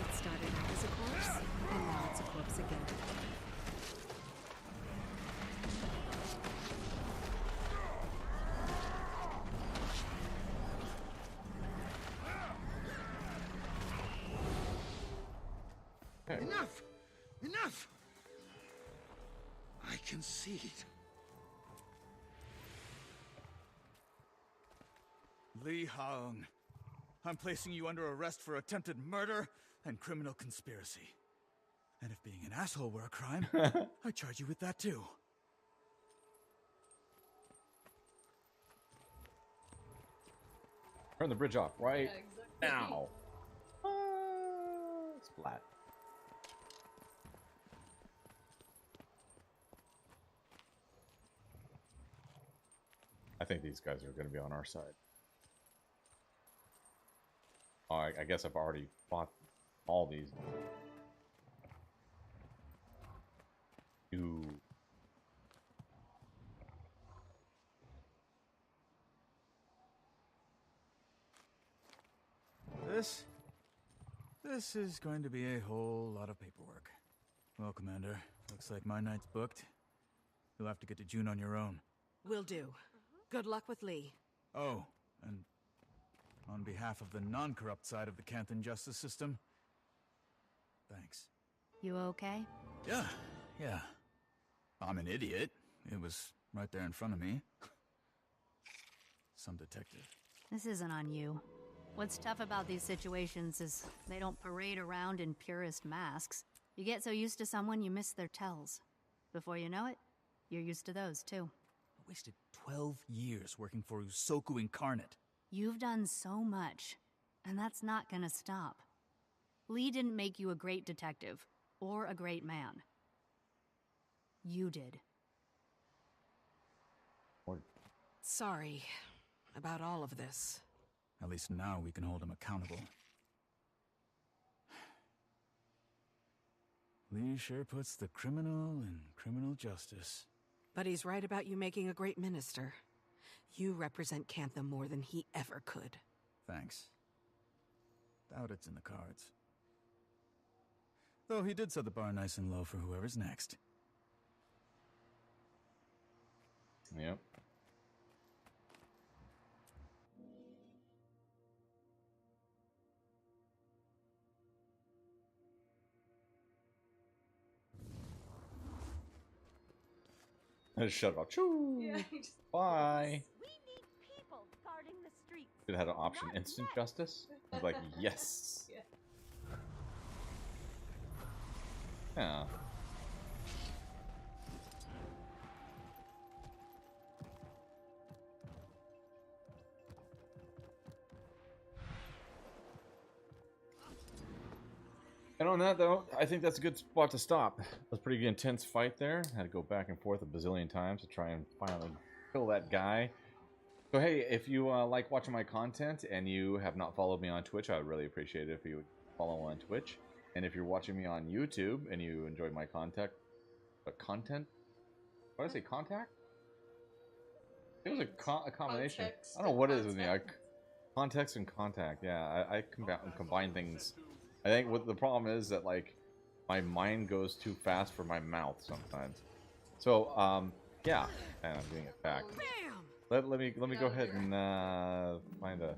It started out as a corpse, and now it's a corpse again. Enough! Enough! I concede. Li Haung, I'm placing you under arrest for attempted murder and criminal conspiracy. And if being an asshole were a crime, I charge you with that too. Turn the bridge off right now. Splat. I think these guys are going to be on our side. Oh, I guess I've already fought all these. Ooh. This is going to be a whole lot of paperwork. Well, Commander, looks like my night's booked. You'll have to get to June on your own. Will do. Good luck with Lee. Oh, and on behalf of the non-corrupt side of the Canthan justice system, thanks. You okay? Yeah. I'm an idiot. It was right there in front of me. Some detective. This isn't on you. What's tough about these situations is they don't parade around in purist masks. You get so used to someone you miss their tells. Before you know it, you're used to those too. I wasted 12 years working for Usoku Incarnate. You've done so much, and that's not gonna stop. Lee didn't make you a great detective, or a great man. You did. Sorry about all of this. At least now we can hold him accountable. Lee sure puts the criminal in criminal justice. But he's right about you making a great minister. You represent Canthan more than he ever could. Thanks. Doubt it's in the cards. Though he did set the bar nice and low for whoever's next. Yep. I just shut it off. Choo! Yeah, Bye! We need people guarding the streets. It had an option, instant justice? I was like, yes! Yeah. And on that, though, I think that's a good spot to stop. It was a pretty intense fight there. Had to go back and forth a bazillion times to try and finally kill that guy. So hey, if you like watching my content and you have not followed me on Twitch, I would really appreciate it if you would follow on Twitch. And if you're watching me on YouTube and you enjoy my content, what did I say, contact? It was a combination. I don't know what it is with me. Context and contact. Yeah, I combine things. I think what the problem is that like my mind goes too fast for my mouth sometimes. So yeah, and I'm getting it back. Let me go ahead and find a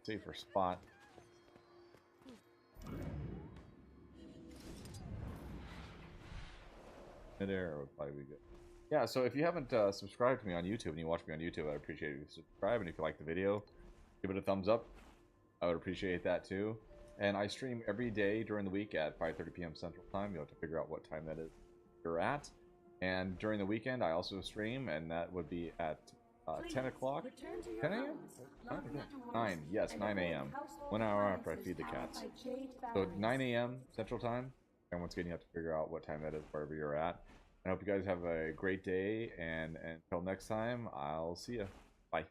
safer spot. Midair would probably be good. Yeah, so if you haven't subscribed to me on YouTube and you watch me on YouTube, I'd appreciate it if you subscribe. And if you like the video, give it a thumbs up. I would appreciate that too. And I stream every day during the week at 5:30 p.m. Central Time. You'll have to figure out what time that is you're at. And during the weekend, I also stream, and that would be at 10 o'clock. 10 a.m.? 9. Yes, 9 a.m. 1 hour after I feed the cats. So 9 a.m. Central Time. And once again, you have to figure out what time that is wherever you're at. I hope you guys have a great day, and until next time, I'll see you. Bye.